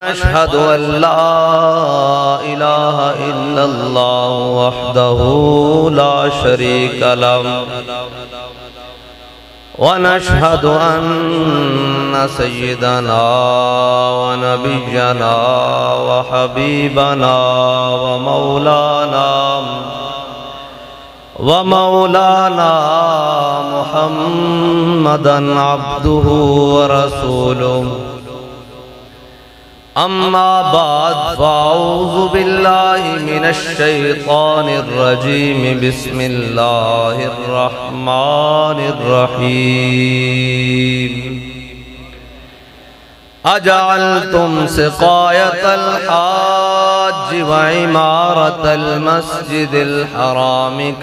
أشهد أن لا إله إلا الله وحده لا شريك له ونشهد أن سيدنا ونبينا وحبيبنا ومولانا محمدًا عبده ورسوله أما بعد فأعوذ بالله من الشيطان الرجيم بسم الله الرحمن الرحيم أجعلتم سقاية الحاج وعمارة المسجد الحرام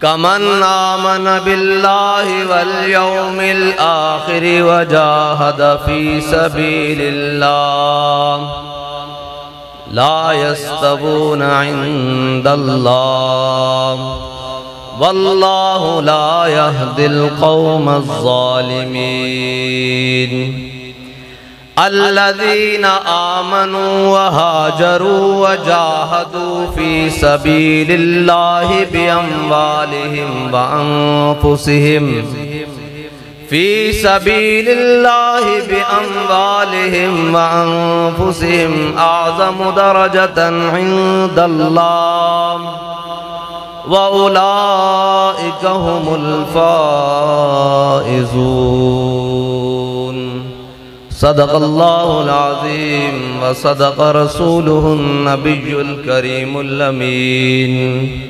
كمن آمن بالله واليوم الآخر وجاهد في سبيل الله لا يستوون عند الله والله لا يهدي القوم الظالمين الذين آمنوا وهاجروا وجاهدوا في سبيل الله بأموالهم وأنفسهم أعظم درجة عند الله وأولئك هم الفائزون صدق الله العظيم وصدق رسوله النبي الكريم الأمين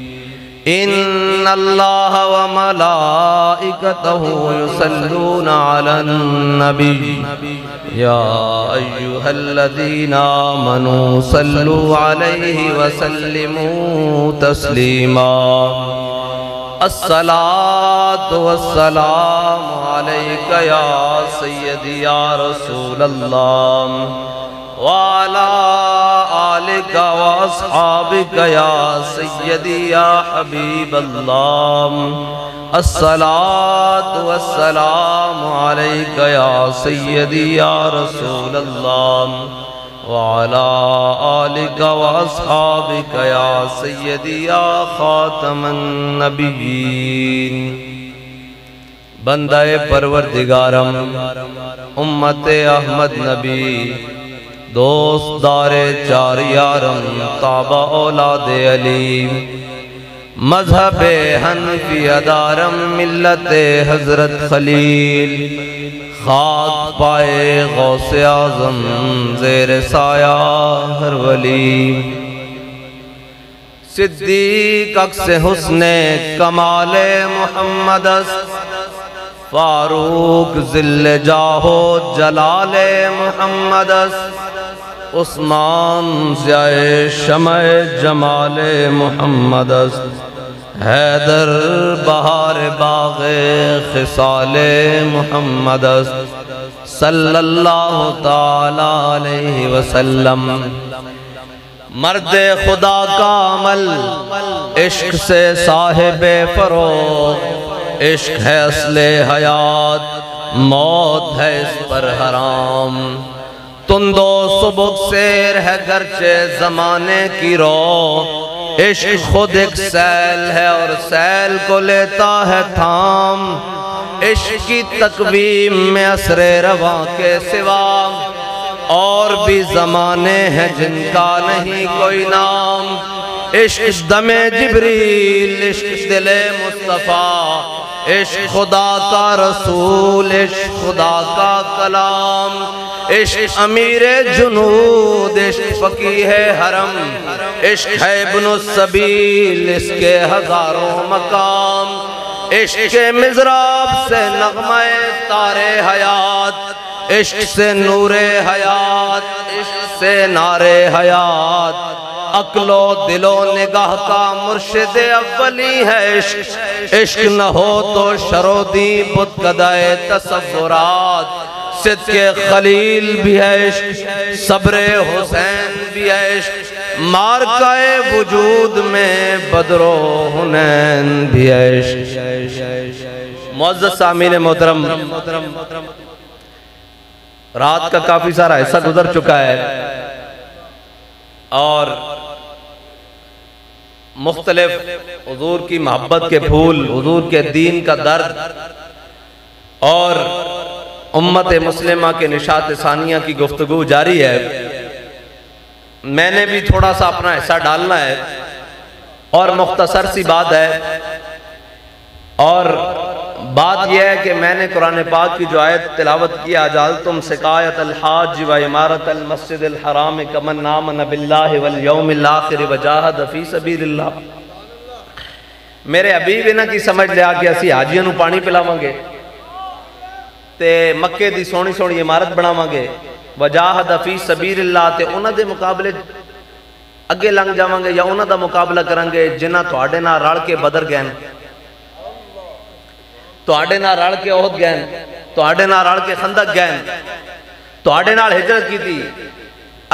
إن الله وملائكته يصلون على النبي يا أيها الذين آمنوا صلوا عليه وسلموا تسليما الصلاة والسلام عليك يا سيدي يا رسول الله وعلى آلك وأصحابك يا سيدي يا حبيب الله الصلاة والسلام عليك يا سيدي يا رسول الله وعلى آلك وأصحابك يا سيدي يا خاتم النبيين بندہ پروردگارم امت احمد نبی دوست دار چار یارم تابع اولاد علی مذہب حنفی ادارم ملت حضرت خلیل خاک پائے غوث اعظم زیر سایہ ہر ولی صدیق عکس حسن کمال محمد است فاروق ذل جاہو جلال محمد است عثمان ضیاء شمع جمال محمد است حیدر بہار باغ خصال محمد است صلی اللہ تعالی علیہ وسلم مرد خدا کا عمل عشق سے صاحب فروغ عشق ہے اصل حیات موت ہے اس پر حرام تند و سبک سیر ہے گرچہ زمانے کی رو عشق خود ایک سیل ہے اور سیل کو لیتا ہے تھام عشق کی تقویم میں عصر رواں کے سوا اور بھی زمانے ہیں جن کا نہیں کوئی نام عشق دم جبریل عشق دل مصطفیٰ عشق خدا کا رسول عشق خدا کا کلام عشق امیر جنود عشق فقیہ حرم عشق ہے ابن السبیل اس کے ہزاروں مقام عشق مضراب سے نغمہ تار حیات عشق سے نور حیات عشق سے نار حیات عقل و دل و نگاہ کا مرشد اولی ہے عشق عشق نہ ہو تو شرودی بت قدائے تصورات صدق خلیل بھی ہے عشق صبر حسین بھی ہے عشق مارکہ وجود میں بدر و حنین بھی عشق معزز سامعین محترم، رات کا کافی سارا حصہ گزر چکا ہے اور مختلف حضور کی محبت کے پھول، حضور کے دین کا درد اور امت مسلمہ کے نشاط ثانیہ کی گفتگو جاری ہے۔ میں نے بھی تھوڑا سا اپنا حصہ ڈالنا ہے اور مختصر سی بات ہے، اور بات یہ ہے کہ میں نے قرآن پاک کی جو آیت تلاوت کی، اجعلتم سقایۃ الحاج و عمارۃ المسجد الحرام کمن آمن باللہ والیوم الآخر وجاہد فی سبیل اللہ، میرے حبیب انہاں کی سمجھ لیا کہ اسی حاجیاں نو پانی پلاواں گے تے مکے دی سونی سونی عمارت بناواں گے، وجاہد فی سبیل اللہ، تے انہاں دے مقابلے اگے لنگ جاواں گے یا انہاں دا مقابلہ کریں گے جنہاں تواڈے نال رل کے بدر گئے، تواڈے نال رل کے احد گئے، تواڈے نال رل کے خندق گئے، تواڈے نال ہجرت کی تھی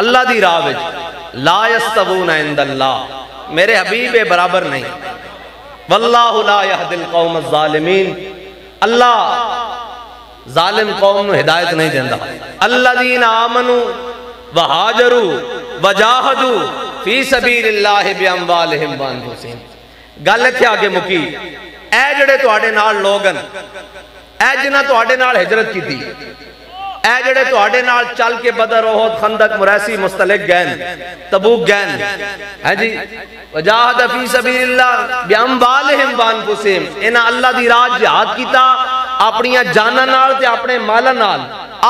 اللہ دی راہ وچ، لا یستوون عند اللہ، میرے حبیب برابر نہیں، واللہ لا یہدی القوم الظالمین، اللہ ظالم قوم نو ہدایت نہیں دیندا۔ الذین آمنوا وہاجروا وجاہدوا فی سبیل اللہ باموالہم وانفسہم، گل اتھے آگے مکی، اے جڑے تواڈے نال لوگن، اے جنہاں تواڈے نال ہجرت کی تھی، اے جڑے تواڈے نال چل کے بدر احد خندق مریسی مستلق گئن تبوک گئن، ہے جی وجاہد فی سبیل اللہ باموالہم وانفسہم، انہاں اللہ دی راہ جہاد کیتا اپنی جاناں نال تے اپنے مالاں نال،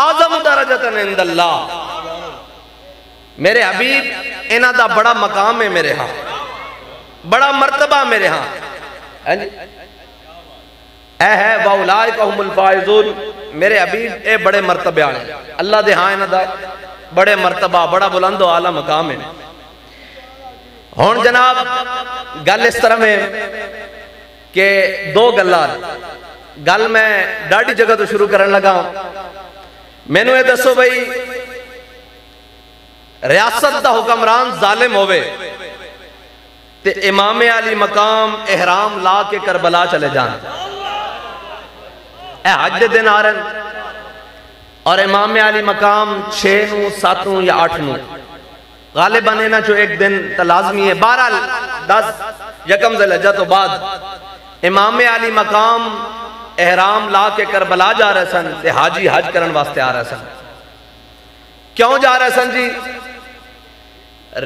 اعظم درجۃ عند اللہ، میرے حبیب انہاں دا بڑا مقام ہے میرے ہاں، بڑا مرتبہ میرے ہاں، اے ہے وَأُولَئِكَ هُمُ الْفَائِزُونَ، میرے حبیب اے بڑے مرتبے آنے اللہ دے ہاں انہاں دا بڑے مرتبہ، بڑا بلند و اعلیٰ مقام ہے۔ ہون جناب گل اس طرح میں کہ دو گلار گل میں ڈاڑی جگہ تو شروع کرن لگا، میں نو یہ دسو بھئی ریاست دا حکمران ظالم ہوئے تے امام علی مقام احرام لا کے کربلا چلے جان، اے حج دے دن آ رہے ہیں اور امام علی مقام 6 نو 7 نو یا 8 نو غالباً اینا جو ایک دن تلازمی ہے، 12 10 یکم ذی الحجہ تو بعد امام علی مقام احرام لا کے کربلا جا رہے سن تے حاجی حج کرن واسطے آ رہے سن۔ کیوں جا رہے سن جی؟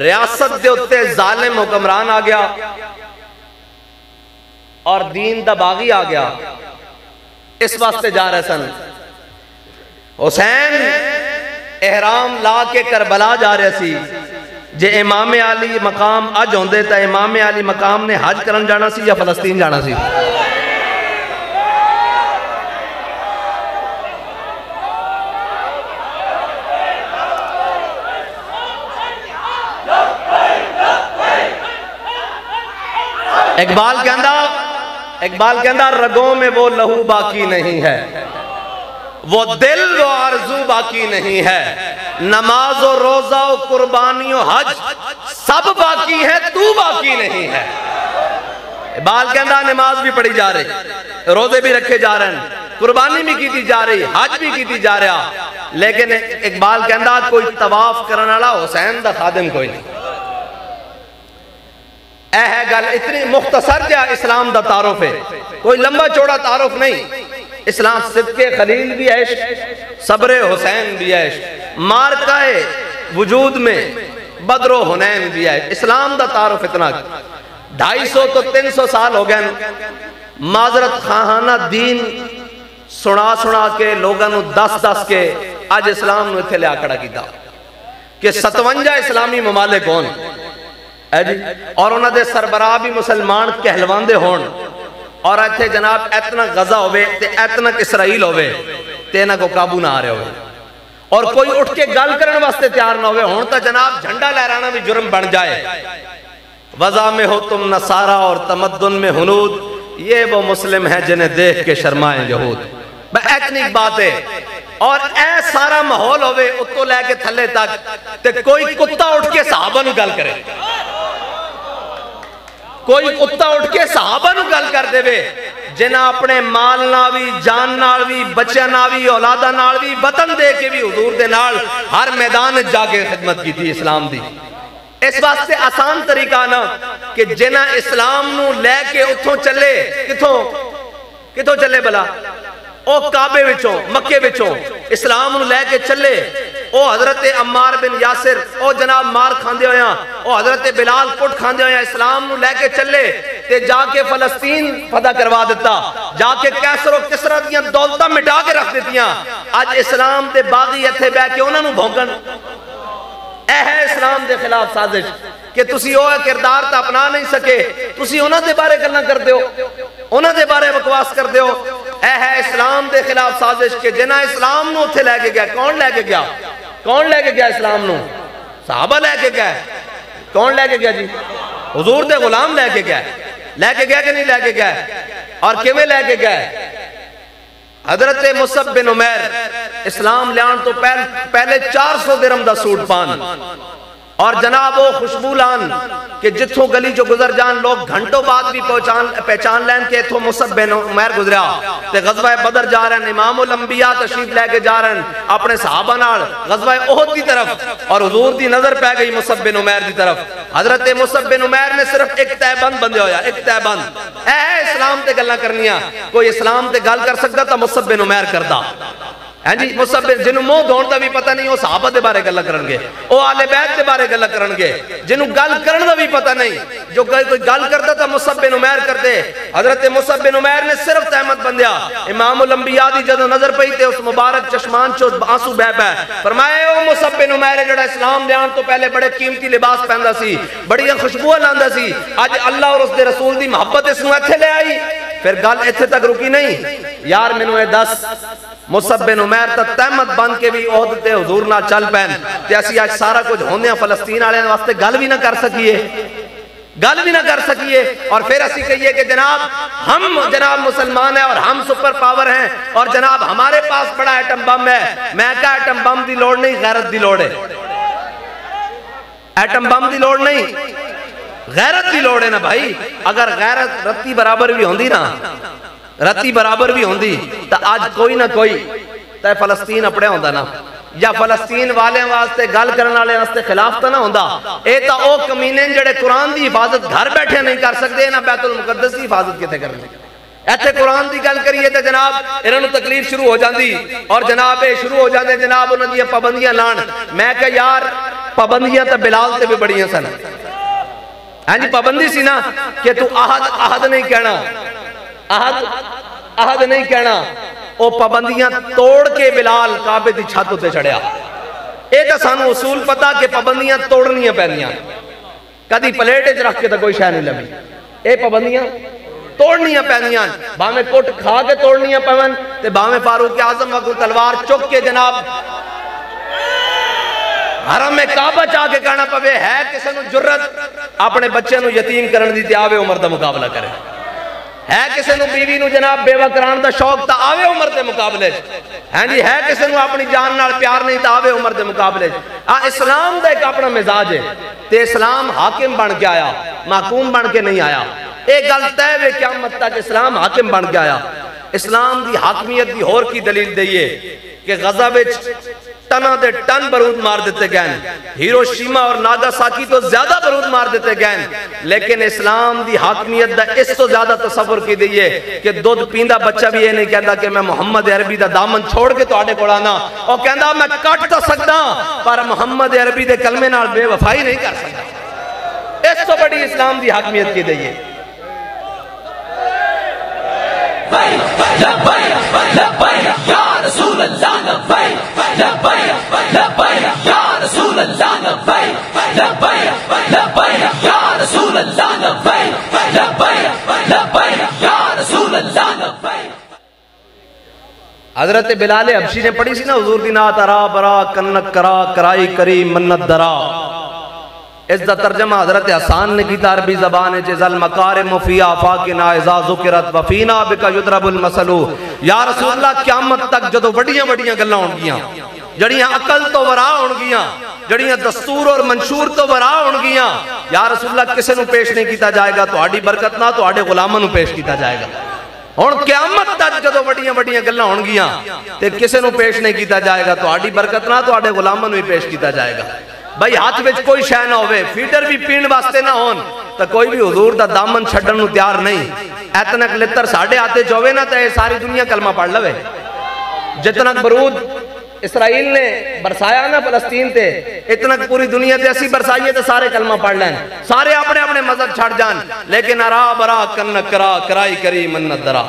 ریاست دے اتے ظالم حکمران آ گیا اور دین دا باغی آ گیا، اس واسطے جا رہے سن۔ حسین احرام لا کے کربلا جا رہے سی، جے امام علی مقام اج ہوندے تا امام علی مقام نے حج کرن جانا سی یا فلسطین جانا سی؟ اقبال کہندہ رگوں میں وہ لہو باقی نہیں ہے، وہ دل و آرزو باقی نہیں ہے، نماز و روزہ و قربانی و حج سب باقی ہے، تو باقی نہیں ہے۔ اقبال کہندہ نماز بھی پڑھی جا رہی، روزے بھی رکھے جا رہے ہیں، قربانی بھی کی جا رہی، حج بھی کی جا رہا، لیکن اقبال کہندہ کوئی طواف کرنے والا حسین دا خادم کوئی نہیں۔ اے ہے گل اتنی مختصر جا اسلام دا تعارف ہے، کوئی لمبا چوڑا تعارف نہیں۔ اسلام صدق خلیل بھی عشق، صبر حسین بھی عشق، مارکہ وجود میں بدر و حنین بھی ہے۔ اسلام دا تعارف اتنا 250 تو 300 سال ہو گئے، معذرت خواہانہ دین سنا کے لوگاں نو دس کے آج اسلام نو اتھے لیا کڑا کی دا کہ 57 اسلامی ممالک ہون اور انہاں دے سربراہ بھی مسلمان کہلوان دے ہون، اور ایتھے جناب اتنا غزہ ہوئے تے اتنا اسرائیل ہوئے تے انہاں کو قابو نہ آ رہے ہوئے، اور کوئی اٹھ کے گل کرنے واسطے تیار نہ ہوئے ہون تا جناب جھنڈا لہرانا بھی جرم بن جائے۔ وضع میں ہو تم نصارہ اور تمدن میں ہنود، یہ وہ مسلم ہیں جنہیں دیکھ کے شرمائیں یہود۔ اتنی بات ہے، اور اے سارا ماحول ہوئے اتو لے کے تھلے تک تے کوئی کتا اٹھ کے صحابہ نو گل کرے، کوئی کتا اٹھ کے صحابہ نو گل کر دے وے جنہ اپنے مال نال بھی، جان نال بھی، بچیاں نال بھی، اولاداں نال بھی، وطن دے کے بھی حضور دے نال ہر میدان جا کے خدمت کی تھی اسلام دی۔ اس واسطے آسان طریقہ نا کہ جنہ اسلام نو لے کے اتھوں چلے، کتھوں چلے بلا؟ او کعبے وچوں، مکے وچوں اسلام نو لے کے چلے، او حضرت عمار بن یاسر، او جناب مار کھاندے ہویاں، او حضرت بلال کٹ کھاندے ہویاں اسلام نو لے کے چلے تے جا کے فلسطین فتح کروا دیتا، جا کے کیسر و کسرا دیاں دولتاں مٹا کے رکھ دیتیاں۔ آج اسلام دے باغی اتھے بے کے انہاں نو بھونکن، اے ہے اسلام دے خلاف سازش کہ تسی وہ کردار تا اپنا نہیں سکے، تسی انہاں دے بارے گلاں کر دیو، انہاں دے بارے بکواس کر دیو۔ اے ہے اسلام دے خلاف سازش کہ جنہ اسلام نو اتھے لے کے گیا، کون لے کے گیا؟ کون لے کے گیا اسلام نو؟ صحابہ لے کے گیا۔ کون لے کے گیا جی؟ حضور دے غلام لے کے گیا۔ لے کے گیا کہ نہیں لے کے گیا؟ اور کیویں لے کے گیا؟ حضرت مصعب بن عمیر اسلام لیان تو پہلے 400 درہم دا سوٹ پان اور جناب وہ خوشبو لان کہ جتھوں گلی جو گزر جان لوگ گھنٹوں بعد بھی پہچان لین کہ اتھوں مصعب بن عمیر گزریا تے غزوہ بدر جا رہے ہیں، امام الانبیاء تشریف لے کے جا رہے ہیں اپنے صحابہ نال غزوہ احد کی طرف، اور حضور دی نظر پہ گئی مصعب بن عمیر دی طرف۔ حضرت مصعب بن عمیر نے صرف ایک تہ بند بندے ہویا، ایک تہ بند۔ اے اسلام تے گلاں کرنیاں، کوئی اسلام تے گل کر سکتا تا مصعب بن عمیر کردا۔ ہاں جی، مصعب جنہوں منہ دھون دا بھی پتہ نہیں، وہ صحابہ دے بارے گل کرن گے، وہ آل بیت دے بارے گل کرن گے۔ جنہوں گل کرن دا بھی پتہ نہیں، جو کوئی گل کرتا تھا مصعب بن عمیر کرتے۔ حضرت مصعب بن عمیر نے صرف تہمت بندیا، امام الانبیاء دی جدو نظر پئی تے اس مبارک چشمان چو آنسو بہ بہ فرمائے او مصعب بن عمیر جڑا اسلام لیان تو پہلے بڑے قیمتی لباس پہندا سی، بڑی خوشبو لاندا سی، اج اللہ اور اس دے رسول دی محبت اس نو ایتھے لے آئی۔ پھر گل ایتھے تک رکی نہیں، یار مینوں اے دس مصعب بن عمیر تا تہمت بن کے بھی عہد تے حضور نہ چل پین تے اسی آج سارا کچھ ہوندے ہیں فلسطین والے واسطے گل بھی نہ کر سکیے، اور پھر اسی کہیے کہ جناب ہم جناب مسلمان ہیں اور ہم سپر پاور ہیں اور جناب ہمارے پاس بڑا ایٹم بم ہے۔ میں کہا ایٹم بم دی لوڑ نہیں، غیرت دی لوڑ ہے۔ ایٹم بم دی لوڑ نہیں، غیرت دی لوڑ ہے نا بھائی۔ اگر غیرت رتی برابر بھی ہوندی نا، رتی برابر بھی ہوندی تا آج کوئی نہ کوئی تے فلسطین اپنے ہوندہ نا، یا فلسطین والے واسطے گل کرنے والے واسطے خلاف تا نہ ہوندہ۔ اے تا او کمینے جڑے قرآن دی حفاظت گھر بیٹھے نہیں کر سکتے نا بیت المقدس دی حفاظت کیتے کرنے۔ ایتھے قرآن دی گل کریے تے جناب انہوں نے تکلیف شروع ہو جاندی، اور جناب شروع ہو جاندے جناب انہوں نے پابندیاں لان۔ میں کہ یار پابندیاں تے بلال تے بھی بڑیاں سن۔ ہاں جی پابندی سی نا کہ تو احد نہیں کہنا، احد نہیں کہنا، او پابندیاں توڑ کے بلال کعبے دی چھت تے چڑھیا۔ اے تا سانو اصول پتا کہ پابندیاں توڑنیاں پہنیاں، کدی پلیٹ اچ رکھ کے تا کوئی شے نہیں لبی، اے پابندیاں توڑنیاں پہنیاں، باویں کوٹ کھا کے توڑنیاں پہن تے باویں فاروق اعظم وقت تلوار چک کے جناب حرم میں کعبہ چاہ کے کہنا پوے ہے کسے نو جرت اپنے بچے نو یتیم کرن دی تے آوے عمر دا مقابلہ کرے، ہے کسے نو بیوی نو جناب بیوہ کران دا شوق تا آوے عمر دے مقابلے، ہیں جی ہے کسے نو اپنی جان نال پیار نہیں تا آوے عمر دے مقابلے۔ اسلام دا ایک اپنا مزاج ہے تے اسلام حاکم بن کے آیا، محکوم بن کے نہیں آیا۔ ایک گل تے وے قیامت تک اسلام حاکم بن کے آیا۔ اسلام دی حاکمیت دی ہور کی دلیل دئیے کہ غزہ وچ ٹنا دے ٹن برود مار دیتے گئے، ہیروشیما اور ناگاساکی تو زیادہ برود مار دیتے گئے، لیکن اسلام دی حاکمیت دا اس تو زیادہ تصور کی دیئے کہ دودھ پیندہ بچہ بھی یہ نہیں کہتا کہ میں محمد عربی دا دامن چھوڑ کے تو آڑے کوڑانا، اور کہتا میں کٹ تا سکتا پر محمد عربی دے کلمے نال بے وفائی نہیں کر سکتا۔ اس تو بڑی اسلام دی حاکمیت کی دیئے۔ لبیک لبیک لبیک یا رسول اللہ، لبیک لبیک لبیک یا رسول اللہ، لبیک لبیک لبیک یا رسول اللہ، لبیک لبیک لبیک یا رسول اللہ، لبیک۔ حضرت بلال حبشی نے پڑھی سی نا حضور دی نعت ارا برا کنک کرا کرائی کری منت درا، اس دا ترجمہ حضرت حسان نے کیتا عربی زبان ہے جزل مکارم فی آفاقنا اذا ذکرت وفینا بکا یضرب المثل۔ یا رسول اللہ قیامت تک جدو بڑیاں بڑیاں گلاں ہون گیاں، جڑیاں عقل تو ورا ہون گیاں، جڑیاں دستور اور منشور تو برا ہونگیاں یا رسول اللہ کسے نو پیش نہیں کیتا جائے گا تو آڑی برکت نہ تو آڑے غلامہ نو پیش کیتا جائے گا اور قیامت تک جدو بڑیاں بڑیاں گلہ ہونگیاں تے کسے نو پیش نہیں کیتا جائے گا تو آڑی برکت نہ تو آڑے غلامہ نو ہی پیش کیتا جائے گا بھائی ہاتھ وچ کوئی شے نہ ہوئے فیڈر بھی پین واسطے نہ ہون تو کوئی بھی حضور دا دامن چھڑن نو تیار نہیں اتنک لتر ساڑھے آتے چوے نہ تے ساری دنیا کلمہ پڑھ لوے جتنا برود اسرائیل نے برسایا نا فلسطین تے اتنا پوری دنیا تے اسی برسائیے تے سارے کلمہ پڑھ لیں سارے اپنے اپنے مذہب چھڑ جان لیکن ارا برا کن کرا کرائی کری منت درا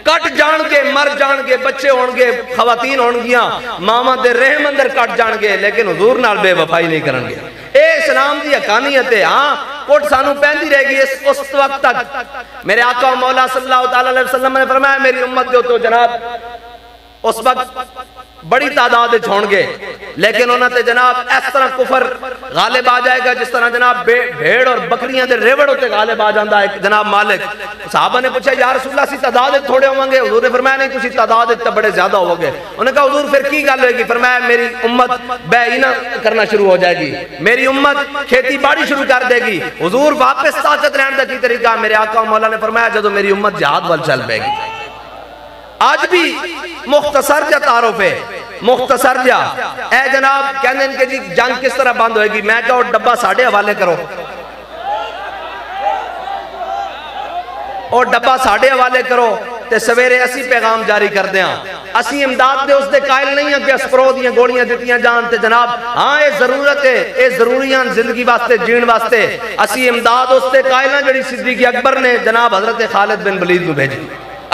کٹ جان کے مر جان کے بچے ہونگے خواتین ہونگیاں ماما دے رحم اندر کٹ جان گے لیکن حضور نال بے وفائی نہیں کرن گے اے اسلام دی حقانیت ہے ہاں کوٹ سانو پہندی رہ گی اس وقت تک میرے آقا و مولا صلی اللہ علیہ وسلم نے فرمایا میری امت جو تو جناب اس وقت بڑی تعداد چھوڑ گے لیکن انہوں نے جناب اس طرح کفر غالب آ جائے گا جس طرح جناب بھیڑ اور بکریاں دے ریوڑ ہوتے غالب آ جاندہ ہے جناب مالک صحابہ نے پوچھا یا رسول اللہ سی تعداد تھوڑے ہوں گے حضور نے فرمایا نہیں تسی تعداد بڑے زیادہ ہو گے انہوں نے کہا حضور پھر کی گل ہوئے گی فرمایا میری امت بیعینہ کرنا شروع ہو جائے گی میری امت کھیتی باڑی شروع کر دے گی حضور واپس طاقت رہن دا کی طریقہ میرے آقا و مولا نے فرمایا جدو میری امت جہاد وال چل بے گی آج بھی مختصر جا تعارف ہے مختصر جا اے جناب کہنے ان کے جی جنگ کس طرح بند ہوئے گی میں کہا ڈبہ ساڑھے حوالے کرو اور ڈبہ ساڑھے حوالے کرو تے سویرے اسی پیغام جاری کر دیں اسی امداد دے اس دے قائل نہیں ہیں کہ اسپرو دیاں گوڑیاں دیتیاں جانتے جناب ہاں اے ضرورت ہے اے ضروریاں زندگی واسطے جین واسطے اسی امداد اس دے قائل ہیں جڑی صدیق اکبر نے جناب حضرت خالد بن ولید کو بھیجی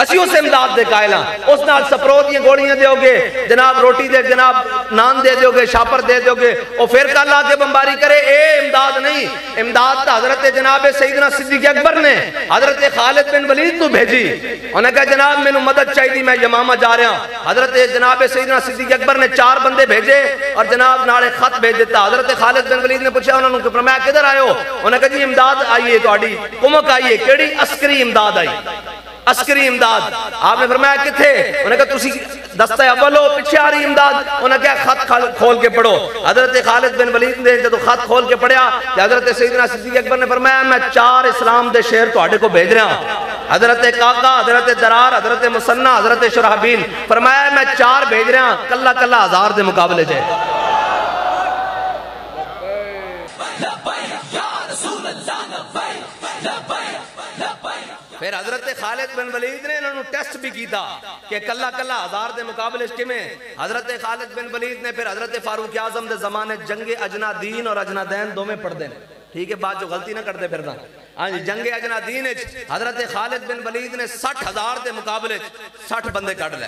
اسی اس امداد دے قائلہ اس نال سپرو دیاں گوڑیاں دے ہوگے جناب روٹی دے جناب نان دے ہوگے شاپر دے ہوگے اور پھر کل آ کے بمباری کرے اے امداد نہیں امداد تا حضرت جناب سیدنا صدیق اکبر نے حضرت خالد بن ولید تو بھیجی انہوں نے کہا جناب میں نے مدد چاہی دی میں یمامہ جا رہا ہوں حضرت جناب سیدنا صدیق اکبر نے 4 بندے بھیجے اور جناب نالے خط بھیج دیتا حضرت خالد بن ولید نے پوچھا انہوں نے فرمایا کدھر آئے ہو انہوں نے کہا جی امداد آئیے تو آڑی کمک آئیے کیڑی عسکری امداد آئی عسکری امداد آپ نے فرمایا کتھے انہوں نے کہا تسی دستہ اولو پیچھے آ رہی امداد انہوں نے کہا خط کھول کے پڑھو حضرت خالد بن ولید نے جب خط کھول کے پڑھیا حضرت سیدنا صدیق اکبر نے فرمایا میں 4 اسلام دے شہر تو آڑے کو بھیج رہا ہوں حضرت قاقہ حضرت درار حضرت مسنہ حضرت شرحبیل فرمایا میں 4 بھیج رہا ہوں کلہ کلہ 1000 دے مقابلے جائے پھر حضرت خالد بن ولید نے انہوں نے ٹیسٹ بھی کی تھا کہ کلہ کلہ 1000 دے مقابلے اس کے میں حضرت خالد بن ولید نے پھر حضرت فاروق اعظم دے زمانے جنگ اجنادین اور اجنادین دو میں پڑھ دیں ٹھیک ہے بات جو غلطی نہ کرتے پھر دا جنگ اجنادین حضرت خالد بن ولید نے 60,000 دے مقابلے 60 بندے کٹ لے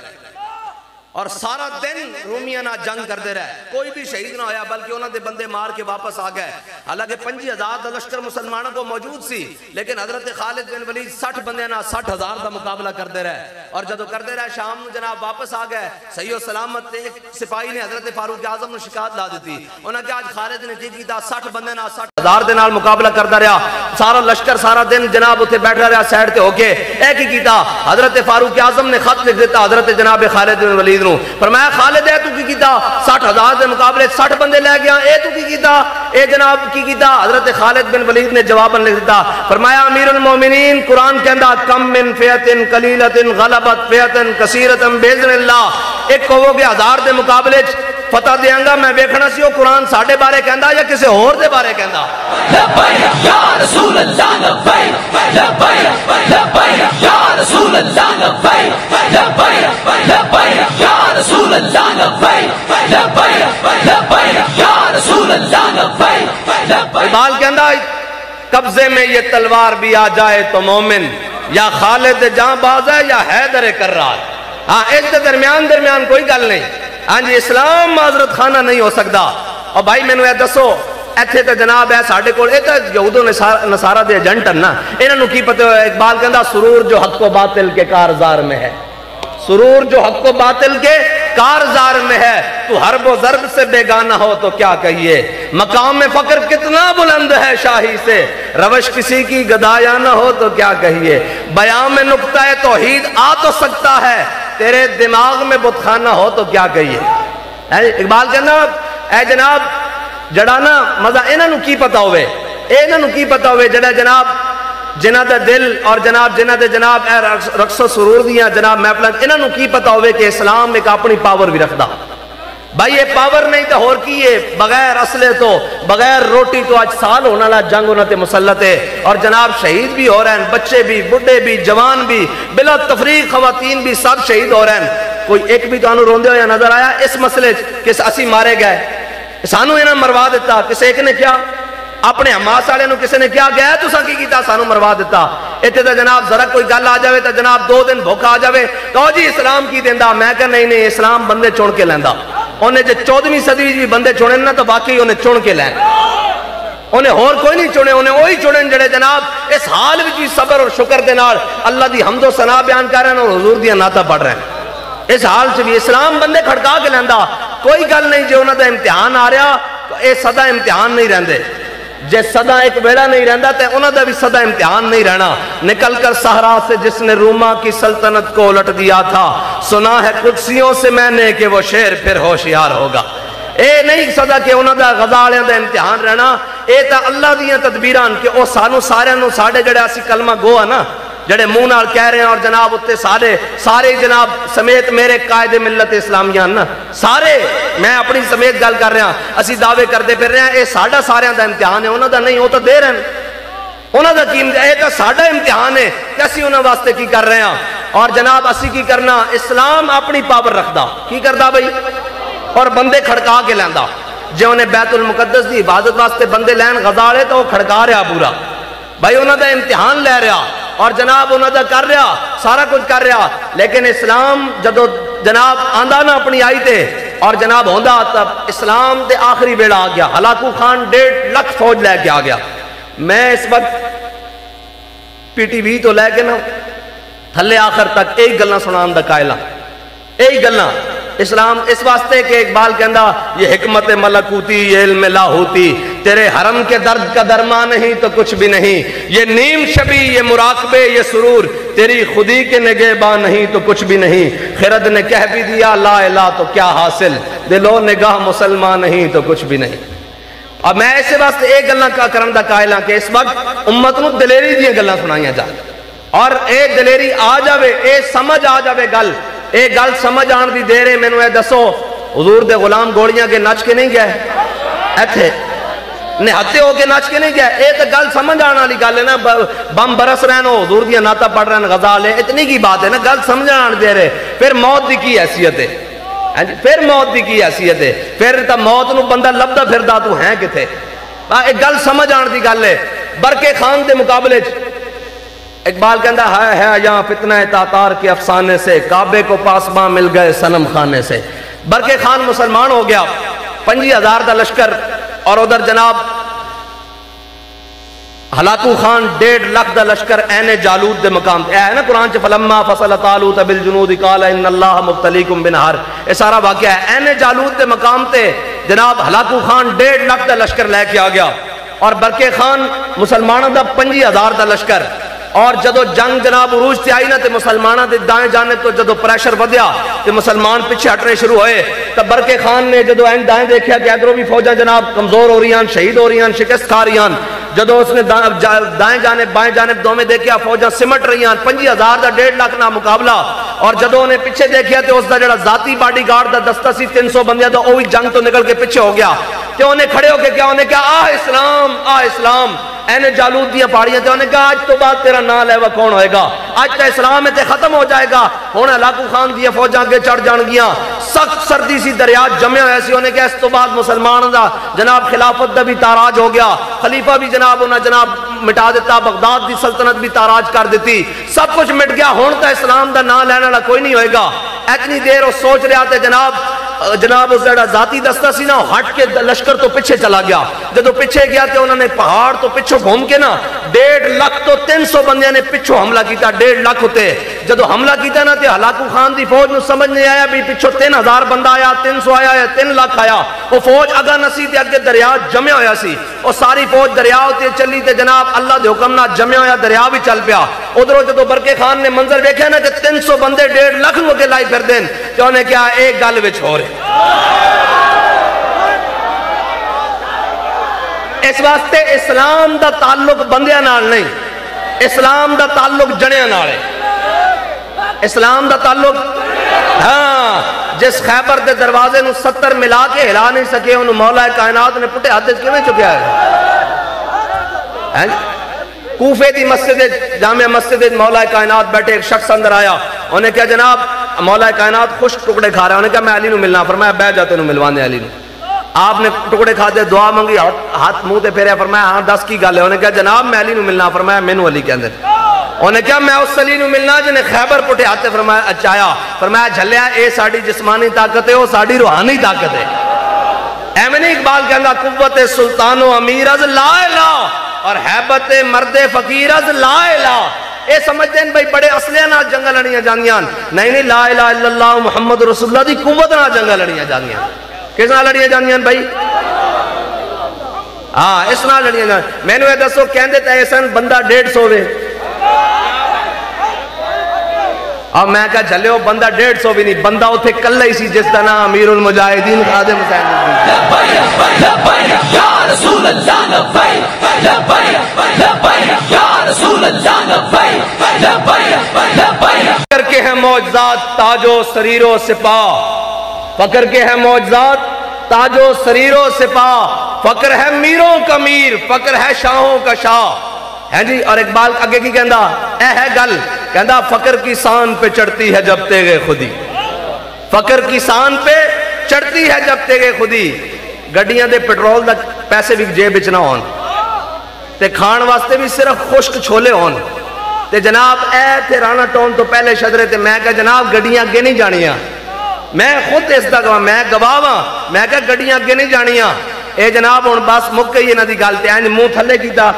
اور سارا دن رومیاں نہ جنگ کر دے رہے کوئی بھی شہید نہ ہویا بلکہ انہوں نے بندے مار کے واپس آ گئے حالانکہ 50,000 دا لشکر مسلمانوں کو موجود سی لیکن حضرت خالد بن ولید 60 بندے نہ 60,000 دا مقابلہ کر دے رہے اور جدو کر دے رہے شام جناب واپس آ گئے صحیح و سلامت ایک سپاہی نے حضرت فاروق اعظم نے شکایت لا دیتی انہوں نے کہا آج خالد نے کی تھا 60 بندے نہ 60,000 دے نال مقابلہ کرتا رہا سارا لشکر سارا دن جناب اتنے بیٹھا رہا سائڈ تے ہو کے ایک ہی کیتا حضرت فاروق اعظم نے خط لکھ دیتا حضرت جناب خالد بن ولید نو فرمایا خالد ہے تو کی کیتا 60,000 دے مقابلے 60 بندے لے گیا اے تو کی کیتا اے جناب کی کیتا حضرت خالد بن ولید نے جواباً لکھ دیتا فرمایا امیر المومنین قرآن کہندا کم من فیعت قلیلت غلبت فیعت کثیرت باذن اللہ ایک کہو گے 1000 دے مقابلے فتح دیاں گا میں ویکھنا سی وہ قرآن ساڑھے بارے کہندا یا کسے اور دے بارے کہندا لبیک یا رسول اللہ لبیک لبیک لبیک یا رسول اللہ لبیک لبیک لبیک یا رسول اللہ لبیک لبیک لبیک یا رسول اللہ لبیک اقبال کہندا قبضے میں یہ تلوار بھی آ جائے تو مومن یا خالد جاں باز ہے یا حیدر کرار ہاں اس درمیان کوئی گل نہیں ہاں جی اسلام معذرت خانہ نہیں ہو سکتا اور بھائی میں نے دسو ایتھے تے جناب ہے ساڑھے کو اے تے یہود و نصارہ دے ایجنٹ ہیں نا انہوں کی پتہ ہے اقبال کہندا سرور جو حق و باطل کے کارزار میں ہے سرور جو حق و باطل کے کارزار میں ہے تو حرب و ضرب سے بیگانہ ہو تو کیا کہیے مقام میں فقر کتنا بلند ہے شاہی سے روش کسی کی گدایا نہ ہو تو کیا کہیے بیان میں نقطہ توحید آ تو سکتا ہے تیرے دماغ میں بت خانہ ہو تو کیا کہیے اقبال کہنا اے جناب جڑا نا مزہ انہوں کی پتا ہوئے، انہوں کی پتا ہوئے جڑا جناب جنہ دا دل اور جناب جنہ دے جناب اے رقص و سرور دیاں جناب محفلاں انہوں کی پتا ہوئے کہ اسلام ایک اپنی پاور بھی رکھدا۔ بھائی یہ پاور نہیں تو اور کی ہے، بغیر اسلحے تو بغیر روٹی تو آج سال ہونا لا جنگ ہونا تے مسلط ہے، اور جناب شہید بھی ہو رہے ہیں، بچے بھی، بڑھے بھی، جوان بھی، بلا تفریق خواتین بھی، سب شہید ہو رہے ہیں۔ کوئی ایک بھی تو انہوں روندے ہویا نظر آیا اس مسئلے کہ اسی مارے گئے، سانو انہوں مروا دیتا؟ کسی ایک نے کیا؟ اپنے حماس والے نو کسی نے کیا گیا تساں کی کیتا؟ سانو مروا دیتا۔ اتنے تو جناب ذرا کوئی گل آ جاوے تو جناب 2 دن بھوک آ جاوے کہو جی اسلام کی دیندا، میں کہ نہیں نہیں اسلام بندے چن کے لیندا۔ انہیں جو 14ویں صدی بھی بندے چنے نا تو باقی انہیں چن کے لین، انہیں اور کوئی نہیں چنے، انہیں وہی چنے جڑے جناب اس حال بھی صبر اور شکر دے نال اللہ دی حمد و ثنا بیان کر رہے ہیں اور حضور دیاں نعتاں پڑھ رہے ہیں۔ اس حال سے بھی اسلام بندے کھڑکا کے لیندا، کوئی گل نہیں جو انہاں دا امتحان آ رہا اے صدا امتحان نہیں رہندے، جے صدا ایک ویڑا نہیں رہندا تے انہاں دا بھی صدا امتحان نہیں رہنا۔ نکل کر صحرا سے جس نے روما کی سلطنت کو الٹ دیا تھا، سنا ہے قدسیوں سے میں نے کہ وہ شیر پھر ہوشیار ہوگا۔ اے نہیں صدا کہ انہاں دا غزالیاں دا امتحان رہنا، اے تا اللہ دیاں تدبیران کہ او سانو سارے نو ساڑے جڑے اسی کلمہ گو ہے نا جڑے منہ نال کہہ رہے ہیں اور جناب اتے سارے جناب سمیت میرے قائد ملت اسلامیہ نا سارے میں اپنی سمیت گل کر رہا اسی دعوے کرتے پھر رہے ہیں اے ساڑا سارے دا امتحان ہے، انہوں دا نہیں، وہ تو دے رہے ہیں انہوں دا کی اے تو ساڑا امتحان ہے کہ اسی انہوں واسطے کی کر رہے ہیں۔ اور جناب اسی کی کرنا اسلام اپنی پاور رکھدا کی کردا بھئی اور بندے کھڑکا کے لیندا، جے انہیں بیت المقدس دی عبادت واسطے بندے لین غزالے تو وہ کھڑکا رہا پورا بھائی انہوں دا امتحان لے رہا اور جناب انہوں دا کر رہا سارا کچھ کر رہا، لیکن اسلام جدو جناب آندہ نا اپنی آئی تے اور جناب ہوندہ تب اسلام دے آخری بیڑا آ گیا، ہلاکو خان 1.5 لاکھ فوج لے کے آ گیا۔ میں اس وقت پی ٹی وی تو لے کے نا تھلے آخر تک ایک گلنا سنان دا قائلہ ایک گلنا اسلام اس واسطے کہ اقبال کہندا یہ حکمت ملکوتی یہ علم لاہوتی تیرے حرم کے درد کا درما نہیں تو کچھ بھی نہیں، یہ نیم شبی یہ مراقبے یہ سرور تیری خودی کے نگہباں نہیں تو کچھ بھی نہیں، خرد نے کہہ بھی دیا لا الہ تو کیا حاصل دل و نگاہ مسلمان نہیں تو کچھ بھی نہیں۔ اب میں اسے واسطے ایک گلنا کرن دا قائل ہاں کہ اس وقت امت نو دلیری دیاں گلاں سنائیاں جا اور اے دلیری آ جاوے اے سمجھ آ جاوے گل اے گل سمجھ آن دی دے رہے مینوں اے دسو حضور دے غلام گوڑیاں کے نچ کے نہیں گئے ایتھے نہتے ہو کے نچ کے نہیں گئے، اے تو گل سمجھ آنا والی گل ہے نا، بم برس رہے ہیں حضور دیاں نعتاں پڑھ رہے ہیں غزال ہے اتنی کی بات ہے نا، گل سمجھ آن دے رہے پھر موت دی کی حیثیت ہے، پھر موت دی کی حیثیت ہے، پھر تا موت نو بندہ لبدا پھردا تو ہیں کتے، ایک گل سمجھ آن دی گل ہے۔ برکے خان دے مقابلے اقبال کہندہ ہے یہاں فتنہ تاتار کے افسانے سے کعبے کو پاسباں مل گئے صنم خانے سے۔ برکے خان مسلمان ہو گیا 50,000 دا لشکر اور ادھر جناب ہلاکو خان 1.5 لاکھ دا لشکر این جالوت دے مقام تے ہے نا قرآن چ فلما فصل طالوت بالجنود قال ان اللہ مبتلیکم بنہر، یہ سارا واقعہ ہے۔ این جالوت دے مقام تے جناب ہلاکو خان 1.5 لاکھ دا لشکر لے کے آ گیا اور برکے خان مسلمانوں دا 50,000 دا لشکر، اور جدو جنگ جناب عروج تے آئی نا تے مسلمانہ دے دائیں جانے تو جدو پریشر ودیا تے مسلمان پیچھے ہٹنے شروع ہوئے، تب برکے خان نے جدو این دائیں دیکھا کہ ادھروں بھی فوجاں جناب کمزور ہو رہی ہیں، شہید ہو رہی ہیں، شکست کھا رہی ہیں، جدو اس نے دائیں جانب بائیں جانب دو میں دیکھا فوجاں سمٹ رہی ہیں 50,000 دا 1.5 لاکھ نہ مقابلہ، اور جدو انہیں پیچھے دیکھا تے اس دا جڑا ذاتی باڈی گارڈ دا دستہ سی 300 بندیاں دا اوہی جنگ تو نکل کے پیچھے ہو گیا، تے انہیں کھڑے ہو کے کیا انہیں کہا آہ اسلام آہ اسلام، این جالوت دیا پہاڑیاں تے انہیں کہا آج تو بعد تیرا نام لے وہ کون ہوئے گا، آج تا اسلام ہے تے ختم ہو جائے گا۔ ہونا ہلاکو خان دیا فوجاں کے چڑھ جان گیاں، سخت سردی سی دریات جمع ہوئے سی، انہیں کہا اس تو بعد مسلمان دا جناب خلافت دا بھی تاراج ہو گیا، خلیفہ بھی جناب انہیں جناب مٹا دیتا، بغداد دی سلطنت بھی تاراج کر دیتی، سب کچھ مٹ گیا، ہون تا اسلام دا نام لینے والا کوئی نہیں ہوئے گا۔ اتنی دیر وہ سوچ رہا تھے جناب اس جڑا ذاتی دستہ سی نا ہٹ کے لشکر تو پیچھے چلا گیا، جدو پیچھے گیا تے انہوں نے پہاڑ تو پیچھے گھوم کے نا 1.5 لاکھ تو 300 بندیاں نے پیچھے حملہ کیتا، 1.5 لاکھ ہوتے جدو حملہ کیتا نا تے ہلاکو خان دی فوج نو سمجھ نہیں آیا بھی پیچھے 3,000 بندہ آیا 300 آیا یا 3 لاکھ آیا، وہ فوج اگا نسی تے اگے دریا جمع ہویا سی، وہ ساری فوج دریا ہوتے چلی تے جناب اللہ دے حکم نہ جمع ہویا دریا بھی چل پیا، ادھروں جدو برکے خان نے منظر دیکھا نا کہ 300 بندے 1.5 لاکھ نو کے لائی پھر دین تے انہیں کیا ایک گل وچ ہو رہے اس واسطے اسلام دا تعلق بندیاں نال نہیں، اسلام دا تعلق جنیاں نال ہے۔ اسلام دا تعلق، ہاں جس خیبر دے دروازے نو 70 ملا کے ہلا نہیں سکے انہوں مولا کائنات نے پٹے ہاتھ کیوں نہیں چکیا ہے؟ کوفے دی مسجد جامع مسجد مولا کائنات بیٹھے، ایک شخص اندر آیا، انہیں کہا جناب مولا کائنات خشک ٹکڑے کھا رہا ہے، انہیں کہا میں علی نو ملنا، فرمایا بیٹھ جاتے نو ملوانے علی نو۔ آپ نے ٹکڑے کھا دے، دعا منگی، ہاتھ منہ تے پھیریا، فرمایا ہاں 10 کی گل ہے، انہیں کہا جناب میں علی نو ملنا، فرمایا مینوں علی کے اندر، انہیں کہا میں اس علی نو ملنا جنہیں خیبر پٹے ہاتھ، فرمایا اچایا، فرمایا جھلیا اے ساڑی جسمانی طاقت ہے، وہ ساڑی روحانی طاقت ہے۔ ایمن اقبال کہندا قوت سلطان و امیر از لا الہ اور حیبت مرد فقیر از لا الہ۔ اے سمجھ دیں بھائی بڑے اصلیہ نہ جنگل لڑیاں جانیاں، نہیں لا الہ الا اللہ محمد رسول اللہ دی قوت نہ جنگل لڑیاں جانیاں۔ کس نہ لڑیاں جانیاں بھائی؟ ہاں اس نہ لڑیاں جانیاں۔ میں نے دسو کہندے تے ایسا بندہ 150 وے، اور میں کہا جھلے ہو بندہ 150 بھی نہیں، بندہ اتھے کلہ ہی سی جس کا نام امیر المجاہدین خادم حسین لبیک لبیک یا رسول اللہ، لبیک لبیک لبیک یا رسول اللہ، لبیک لبیک لبیک۔ فقر کے ہیں معجزات تاج و سریر و سپاہ، فقر کے ہیں معجزات تاج و سریر و سپاہ، فقر ہے میروں کا میر، فقر ہے شاہوں کا شاہ، ہے جی۔ اور اقبال آگے کی کہندا اے ہے گل، کہندا فقر کی سان پہ چڑھتی ہے جب تیغے خودی، فقر کی سان پہ چڑھتی ہے جب تیغے خودی۔ گڈیاں دے پیٹرول دا پیسے بھی جیب وچ نہ ہون تے کھان واسطے بھی صرف خشک چھولے ہون تے جناب اے تے رانا ٹون تو پہلے شدرے تے میں کہا جناب گڈیاں اگے نہیں جانیاں، میں خود اس دا گواہ، میں گواہ ہاں، میں کہا گڈیاں اگے نہیں جانیاں۔ اے جناب ہن بس مک گئی انہاں دی گل تے اینج منہ تھلے کیتا،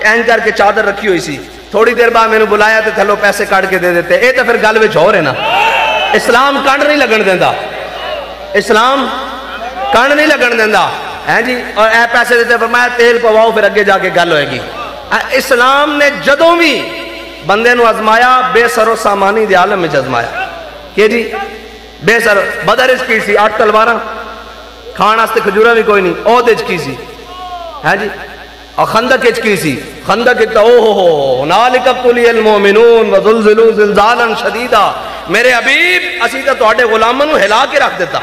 اینج کر کے چادر رکھی ہوئی سی، تھوڑی دیر بعد میں نے بلایا تے تھلو پیسے کاٹ کے دے دیتے۔ اے تے پھر گل وچ ہو رہے نا، اسلام کنڈ نہیں لگن دیندا، اسلام کنڈ نہیں لگن دیندا ہے جی۔ اور اے پیسے دیتے، فرمایا تیل پواؤ پھر اگے جا کے گل ہوئے گی۔ اسلام نے جدوں بھی بندے نو ازمایا بے سر و سامانی دے عالم وچ ازمایا کہ جی بے سر۔ بدر وچ کی سی 8 تلواراں، کھان واسطے کھجوراں بھی کوئی نہیں، عہد وچ کی سی ہے جی۔ اور خندق وچ کی سی، خندق وچ او ہو ہنالک ابتلی المؤمنون وزلزلوا زلزالا شدیدا۔ میرے حبیب اسی تے تواڈے غلاماں نو ہلا کے رکھ دیتا،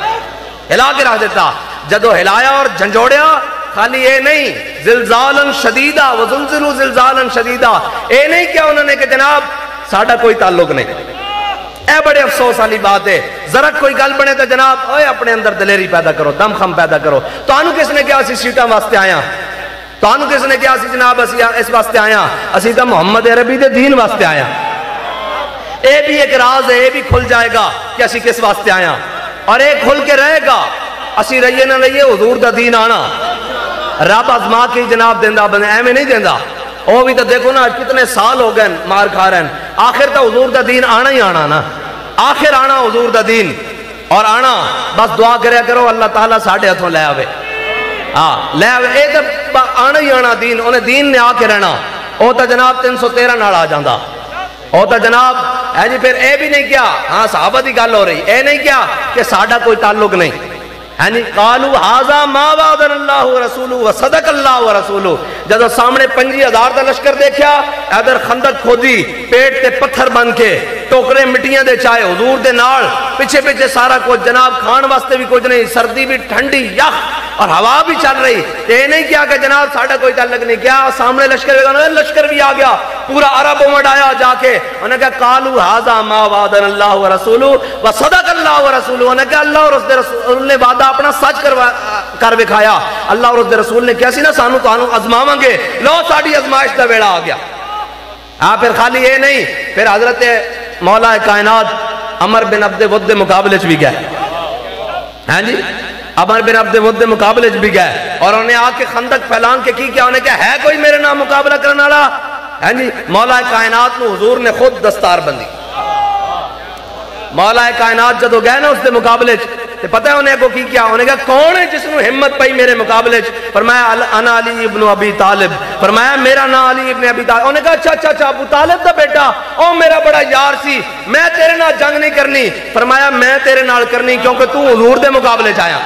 ہلا کے رکھ دیتا۔ جدو ہلایا اور جھنجھوڑیا، خالی اے نہیں زلزالا شدیدا وزلزلوا زلزالا شدیدا، اے نہیں کیا انہوں نے کہ جناب ساڈا کوئی تعلق نہیں۔ اے بڑے افسوس والی بات ہے، ذرا کوئی گل بنے تو جناب اوے اپنے اندر دلیری پیدا کرو، دم خم پیدا کرو۔ تو انہوں کس نے کیا اسی سیٹاں واسطے آیا، تو انہوں کس نے کیا اسی جناب اسی اس واسطے آیا، اسی تو محمد عربی دے دین واسطے آیا۔ اے بھی ایک راز ہے، اے بھی کھل جائے گا کہ اسی کس واسطے آیا، اور ایک کھل کے رہے گا اسی رہیے نہ رہیے حضور دا دین آنا۔ رب ازما کے جناب دیندہ بندے ایویں نہیں دیندہ، وہ بھی تو دیکھو نا کتنے سال ہو گئے مار کھا رہے ہیں، آخر تو حضور دا دین آنا ہی آنا نا، آخر آنا حضور دا دین، اور آنا بس دعا کریا کرو اللہ تعالیٰ ساڑھے ہتھوں لے آوے، ہاں لے آوے۔ اے تو آنا ہی آنا دین، انہیں دین نے آ کے رہنا، وہ تو جناب 313 نال آ جاندہ، وہ تو جناب ہے جی۔ پھر اے بھی نہیں کیا، ہاں صحابہ دی گل ہو رہی، اے نہیں کیا کہ ساڑھا کوئی تعلق نہیں، یعنی قالوا ھذا ما وعدنا اللہ ورسولہ وصدق اللہ ورسولہ۔ جدو سامنے 50,000 دا لشکر دیکھیا، ادھر خندق کھودی، پیٹ تے پتھر بن کے ٹوکرے مٹیاں دے چائے حضور دے نال، پیچھے پیچھے سارا کچھ، جناب کھان واسطے بھی کچھ نہیں، سردی بھی ٹھنڈی یخ اور ہوا بھی چل رہی، تے نہیں کیا کہ جناب ساڑھا کوئی تعلق نہیں کیا۔ سامنے لشکر بھی آ گیا، پورا عرب امت آیا جا کے، انہوں نے کہا قالوا ھذا ما وعدنا اللہ ورسولہ وصدق اللہ ورسولہ۔ انہوں نے کہا اللہ اور اس دے رسول نے وعدہ اپنا سچ کر دکھایا، اللہ اور اس دے رسول نے کیا سی نا سانو تانوں ازماواں گے، لو ساڑی ازمائش دا ویڑا آ گیا۔ ہاں پھر خالی یہ نہیں، پھر حضرت مولا کائنات عمر بن عبد ود دے مقابلے چ بھی گئے، ہاں جی عمر بن عبد ود دے مقابلے چ بھی گئے، اور انہیں آ کے خندق پھیلان کے کی کیا، انہیں کہا ہے کوئی میرے نام مقابلہ کرنے والا، ہاں جی مولا کائنات نو حضور نے خود دستار بندی۔ مولا کائنات جدو گئے نا اس دے مقابلے چ، تے پتہ ہے انہیں کو کی کیا، انہیں کہا کون ہے جس نے ہمت پائی میرے مقابلے چ، فرمایا انا علی ابن ابی طالب، فرمایا میرا نام علی ابن ابی طالب۔ انہیں کہا اچھا ابو طالب دا بیٹا، او میرا بڑا یار سی، میں تیرے نال جنگ نہیں کرنی، فرمایا میں تیرے نال کرنی کیونکہ تو حضور دے مقابلے چ آیا۔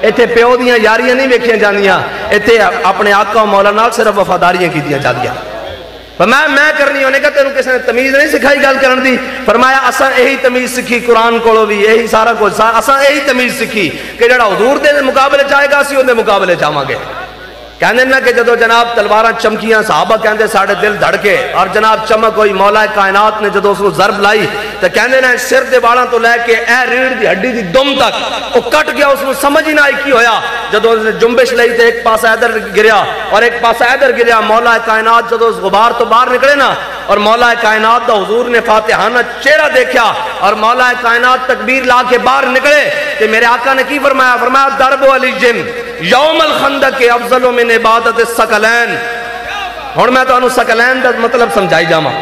ایتھے پیو دیاں یاریاں نہیں ویکھیاں جاندیاں، ایتھے اپنے آقا و مولا نال صرف وفاداریاں کیتیاں جاندیاں۔ فرمایا میں کرنی ہونے کا تینوں کسی نے تمیز نہیں سکھائی گل کرن دی؟ فرمایا اساں یہی تمیز سکھی قرآن کولو بھی، یہی سارا کچھ اساں یہی تمیز سکھی کہ جڑا حضور دے مقابلے چاہے گا اسی اون دے مقابلے چاہواں گے۔ کہندے نا کہ جدو جناب تلواراں چمکیاں صحابہ کہندے ساڑھے دل دھڑکے، اور جناب چمک ہوئی مولا کائنات نے جدو اس کو ضرب لائی تو کہندے نا سر دے بالاں تو لے کے اے ریڑھ دی ہڈی دی دم تک وہ کٹ گیا، اس کو سمجھ ہی نہ آئی کی ہویا۔ جدو اس نے جنبش لئی تے ایک پاسا ادھر گریا اور ایک پاسا ادھر گریا، مولا کائنات جدو اس غبار تو باہر نکلے نا اور مولا کائنات دا حضور نے فاتحانہ چہرہ دیکھا اور مولا کائنات تکبیر لا کے باہر نکلے کہ میرے آقا نے کی فرمایا؟ فرمایا درب علی جن یوم الخندق افضل من عبادت الثقلین۔ ہن میں تانوں ثقلین دا مطلب سمجھائی جاواں۔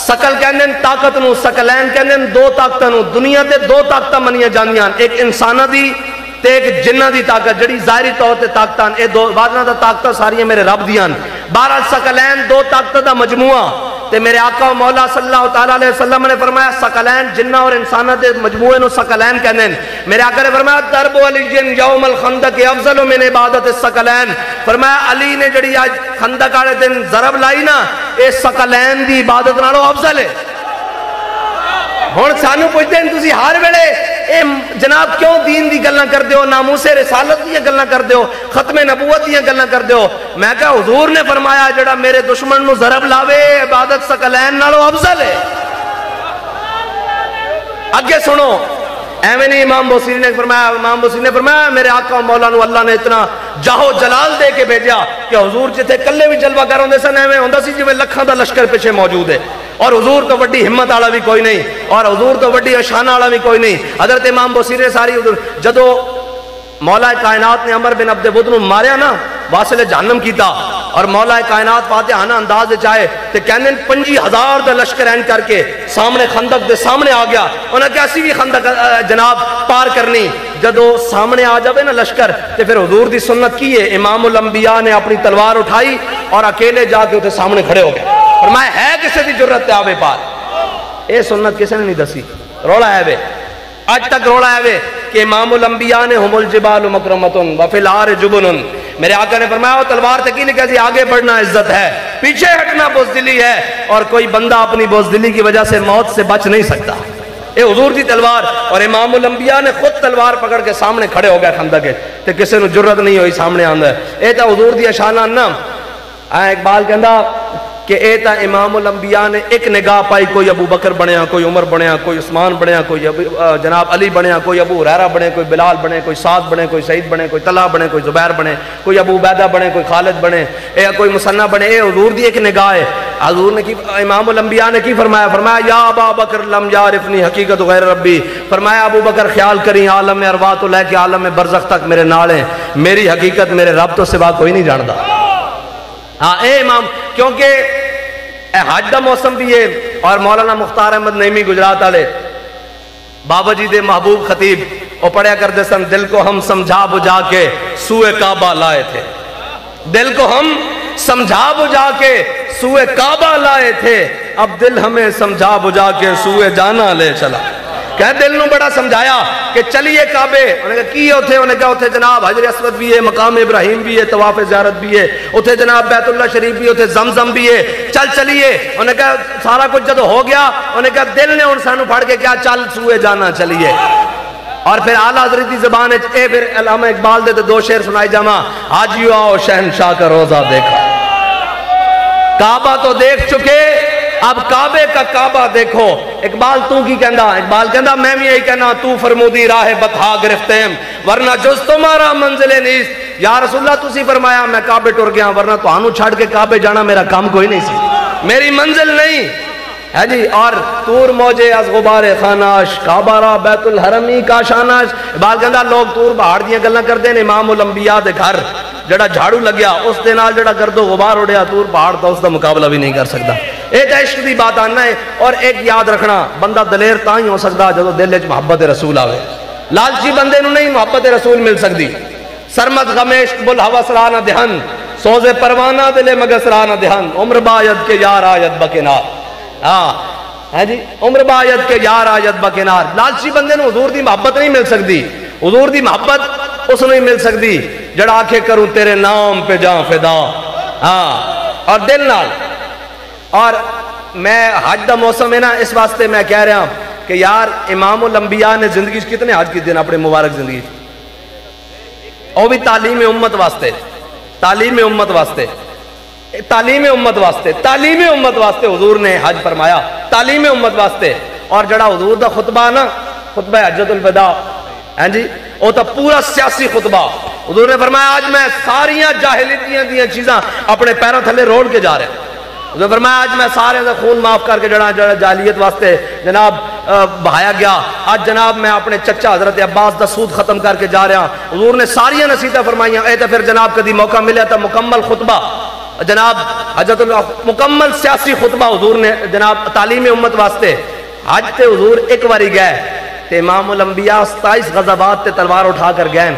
ثقل کہندے طاقت نو، ثقلین کہندے دو طاقتاں نو۔ دنیا تے دو طاقتاں منیاں جاندیاں، ایک انساناں دی تے ایک جنہ دی طاقت، جڑی ظاہری طور تے طاقتاں، اے دو بعداں دا طاقتاں ساریاں میرے رب دیاں۔ بہرحال ثقلین دو طاقتاں دا مجموعہ تے میرے آقا و مولا صلی اللہ تعالیٰ علیہ وسلم نے فرمایا ثقلین جنہ اور انسانہ دے مجموعے نو ثقلین کہندے ہیں۔ میرے آقا نے فرمایا ضرب علی جن یوم الخندق افضل من عبادت الثقلین۔ فرمایا علی نے جڑی آج خندق والے دن ضرب لائی نا، اے ثقلین دی عبادت نالوں افضل ہے۔ ہن سانو پوچھتے ہیں تسی ہر ویلے اے جناب کیوں دین دی گلاں کردے ہو، ناموس رسالت دی گلاں کردے ہو، ختم نبوت دی گلاں کردے ہو؟ میں کہا حضور نے فرمایا جڑا میرے دشمن نو ضرب لاوے عبادت ثقلین نالوں افضل ہے۔ اگے سنو، ایویں نہیں امام بوصیری نے فرمایا، امام بوصیری نے فرمایا میرے آقا و مولا نو اللہ نے اتنا جاہو جلال دے کے بھیجا کہ حضور جتھے کلے بھی جلوہ گر ہوندے سن ایویں ہوندا سی جویں لکھاں دا لشکر پیچھے موجود ہے، اور حضور تو وڈی ہمت والا بھی کوئی نہیں، اور حضور تو وڈی شان والا بھی کوئی نہیں۔ حضرت امام بوصیری ساری حضور جدو مولا کائنات نے عمر بن عبد ود نو ماریا نا، واصل جہنم کیتا، اور مولا کائنات فاتحانہ انداز چاہے تے کہندے 50,000 دا لشکر این کر کے سامنے خندق دے سامنے آ گیا۔ انہاں کہ اسی بھی خندق جناب پار کرنی۔ جدو سامنے آ جاوے نا لشکر تے پھر حضور دی سنت کی ہے، امام الانبیاء نے اپنی تلوار اٹھائی اور اکیلے جا کے اتنے سامنے کھڑے ہو گئے۔ فرمایا ہے کسے دی جرت تے آوے پار؟ اے سنت کسے نے نہیں دسی، روڑا ہے وے آج تک روڑا ہے وے کہ امام الانبیاء نے ہم الجبال مکرمتن وفی العار جبنن۔ میرے آقا نے فرمایا وہ تلوار تکی نہیں کہتی آگے بڑھنا عزت ہے، پیچھے ہٹنا بزدلی ہے، اور کوئی بندہ اپنی بزدلی کی وجہ سے موت سے بچ نہیں سکتا۔ اے حضور دی تلوار، اور امام الانبیاء نے خود تلوار پکڑ کے سامنے کھڑے ہو گئے خندق کے تے کسے نو جرت نہیں ہوئی سامنے آندا ہے۔ اے تا حضور دی شاناں نا، اقبال کہندا کہ اے تا امام الانبیاء نے ایک نگاہ پائی، کوئی ابو بکر بنیا، کوئی عمر بنیا، کوئی عثمان بنیا، کوئی جناب علی بنیا، کوئی ابو ہریرہ بنے، کوئی بلال بنے، کوئی سعد بنے، کوئی سعید بنے، کوئی طلحہ بنے، کوئی زبیر بنے، کوئی ابو عبیدہ بنے، کوئی خالد بنے، اے کوئی مثنیٰ بنے۔ اے حضور دی ایک نگاہ ہے۔ حضور نے کی امام الانبیاء نے کی فرمایا؟ فرمایا یا ابا بکر لم یعرفنی حقیقت غیر ربی۔ فرمایا ابو بکر خیال کریں عالم ارواح تو لے کے عالم برزخ تک میرے نال ہیں، میری حقیقت میرے رب تو سوا کوئی نہیں جاندا۔ ہاں اے امام، کیونکہ اے حج دا موسم بھی ہے، اور مولانا مختار احمد نعیمی گجرات والے بابا جی دے محبوب خطیب وہ پڑھیا کرتے سن، دل کو ہم سمجھا بجھا کے سوئے کعبہ لائے تھے، دل کو ہم سمجھا بجھا کے سوئے کعبہ لائے تھے، اب دل ہمیں سمجھا بجھا کے سوئے جانا لے چلا۔ کہ دل نو بڑا سمجھایا کہ چلیے کعبے، انہیں کہا کی ہوتے؟ انہیں کہا ہوتے جناب حجر اسود بھی ہے، مقام ابراہیم بھی ہے، طواف زیارت بھی ہے، ہوتے جناب بیت اللہ شریف بھی، ہوتے زمزم بھی ہے، چل چلیے۔ انہیں کہا سارا کچھ جدو ہو گیا، انہیں کہا دل نے ان سانو پھڑ کے کیا چل سوئے جانا چلیے۔ اور پھر اعلیٰ حضرت کی زبان ہے اے پھر علامہ اقبال دے دو شعر سنائی جاما، حاجیو آؤ شہنشاہ کا روزہ دیکھا، کعبہ تو دیکھ چکے اب کعبے کا کعبہ دیکھو۔ اقبال تو کی کہندا؟ اقبال کہندا میں بھی یہی کہنا، تو فرمودی راہ بتہا گرفتیم ورنہ جز تمہارا منزل نیست۔ یا رسول اللہ تسی فرمایا میں کعبے ٹر گیا، ورنہ تو آنو چھاڑ کے کعبے جانا میرا کام کوئی نہیں سی، میری منزل نہیں ہے جی۔ اور تور موجے از غبار خاناش کعبہ را بیت الحرمی کا شاناش۔ اقبال کہندا لوگ تور پہاڑ دیاں گلاں کردے نے، امام الانبیاء دے گھر جڑا جھاڑو لگیا اس دے نال جڑا گرد و غبار اڑیا تور پہاڑ تا اس دا مقابلہ بھی نہیں کر سکتا۔ ایک عشق دی بات آنا ہے، اور ایک یاد رکھنا بندہ دلیر تاں ہی ہو سکتا جدو دل وچ محبت رسول آوے۔ لالچی بندے نو نہیں محبت رسول مل سکتی۔ سرمت غمیش بل ہوس را نہ دہن، سوز پروانہ دل مگس را نہ دہن، عمر باید کے یار آید بکنار۔ ہاں جی، عمر باید کے یار آید بکنار۔ لالچی بندے نو حضور دی محبت نہیں مل سکتی۔ حضور دی محبت اس نے مل سکتی جڑا آکھے کروں تیرے نام پہ جاں فدا، ہاں اور دل نال. اور میں حج دا موسم ہے نا، اس واسطے میں کہہ رہا ہوں کہ یار امام الانبیاء نے زندگی کتنے حج کی دن اپنے مبارک زندگی، وہ بھی تعلیم امت واسطے، تعلیم امت واسطے، تعلیم امت واسطے، تعلیم امت واسطے حضور نے حج فرمایا، تعلیم امت واسطے. اور جڑا حضور دا خطبہ نا، خطبہ حجۃ الوداع، ہاں جی، وہ تو پورا سیاسی خطبہ. حضور نے فرمایا آج میں ساریاں جاہلیتیاں دیاں چیزاں اپنے پیروں تھلے روڑ کے جا رہے ہیں. حضور نے فرمایا آج میں سارے دا خون معاف کر کے جڑا جاہلیت واسطے جناب بہایا گیا، آج جناب میں اپنے چچا حضرت عباس دا سود ختم کر کے جا رہا ہوں. حضور نے ساریاں نصیحتیں فرمائیاں. اے تو پھر جناب کدی موقع ملیا تو مکمل خطبہ جناب حضرت مکمل سیاسی خطبہ حضور نے جناب تعلیم امت واسطے. حج تے حضور ایک باری گئے تے امام الانبیاء 27 غزوات تے تلوار اٹھا کر گئے.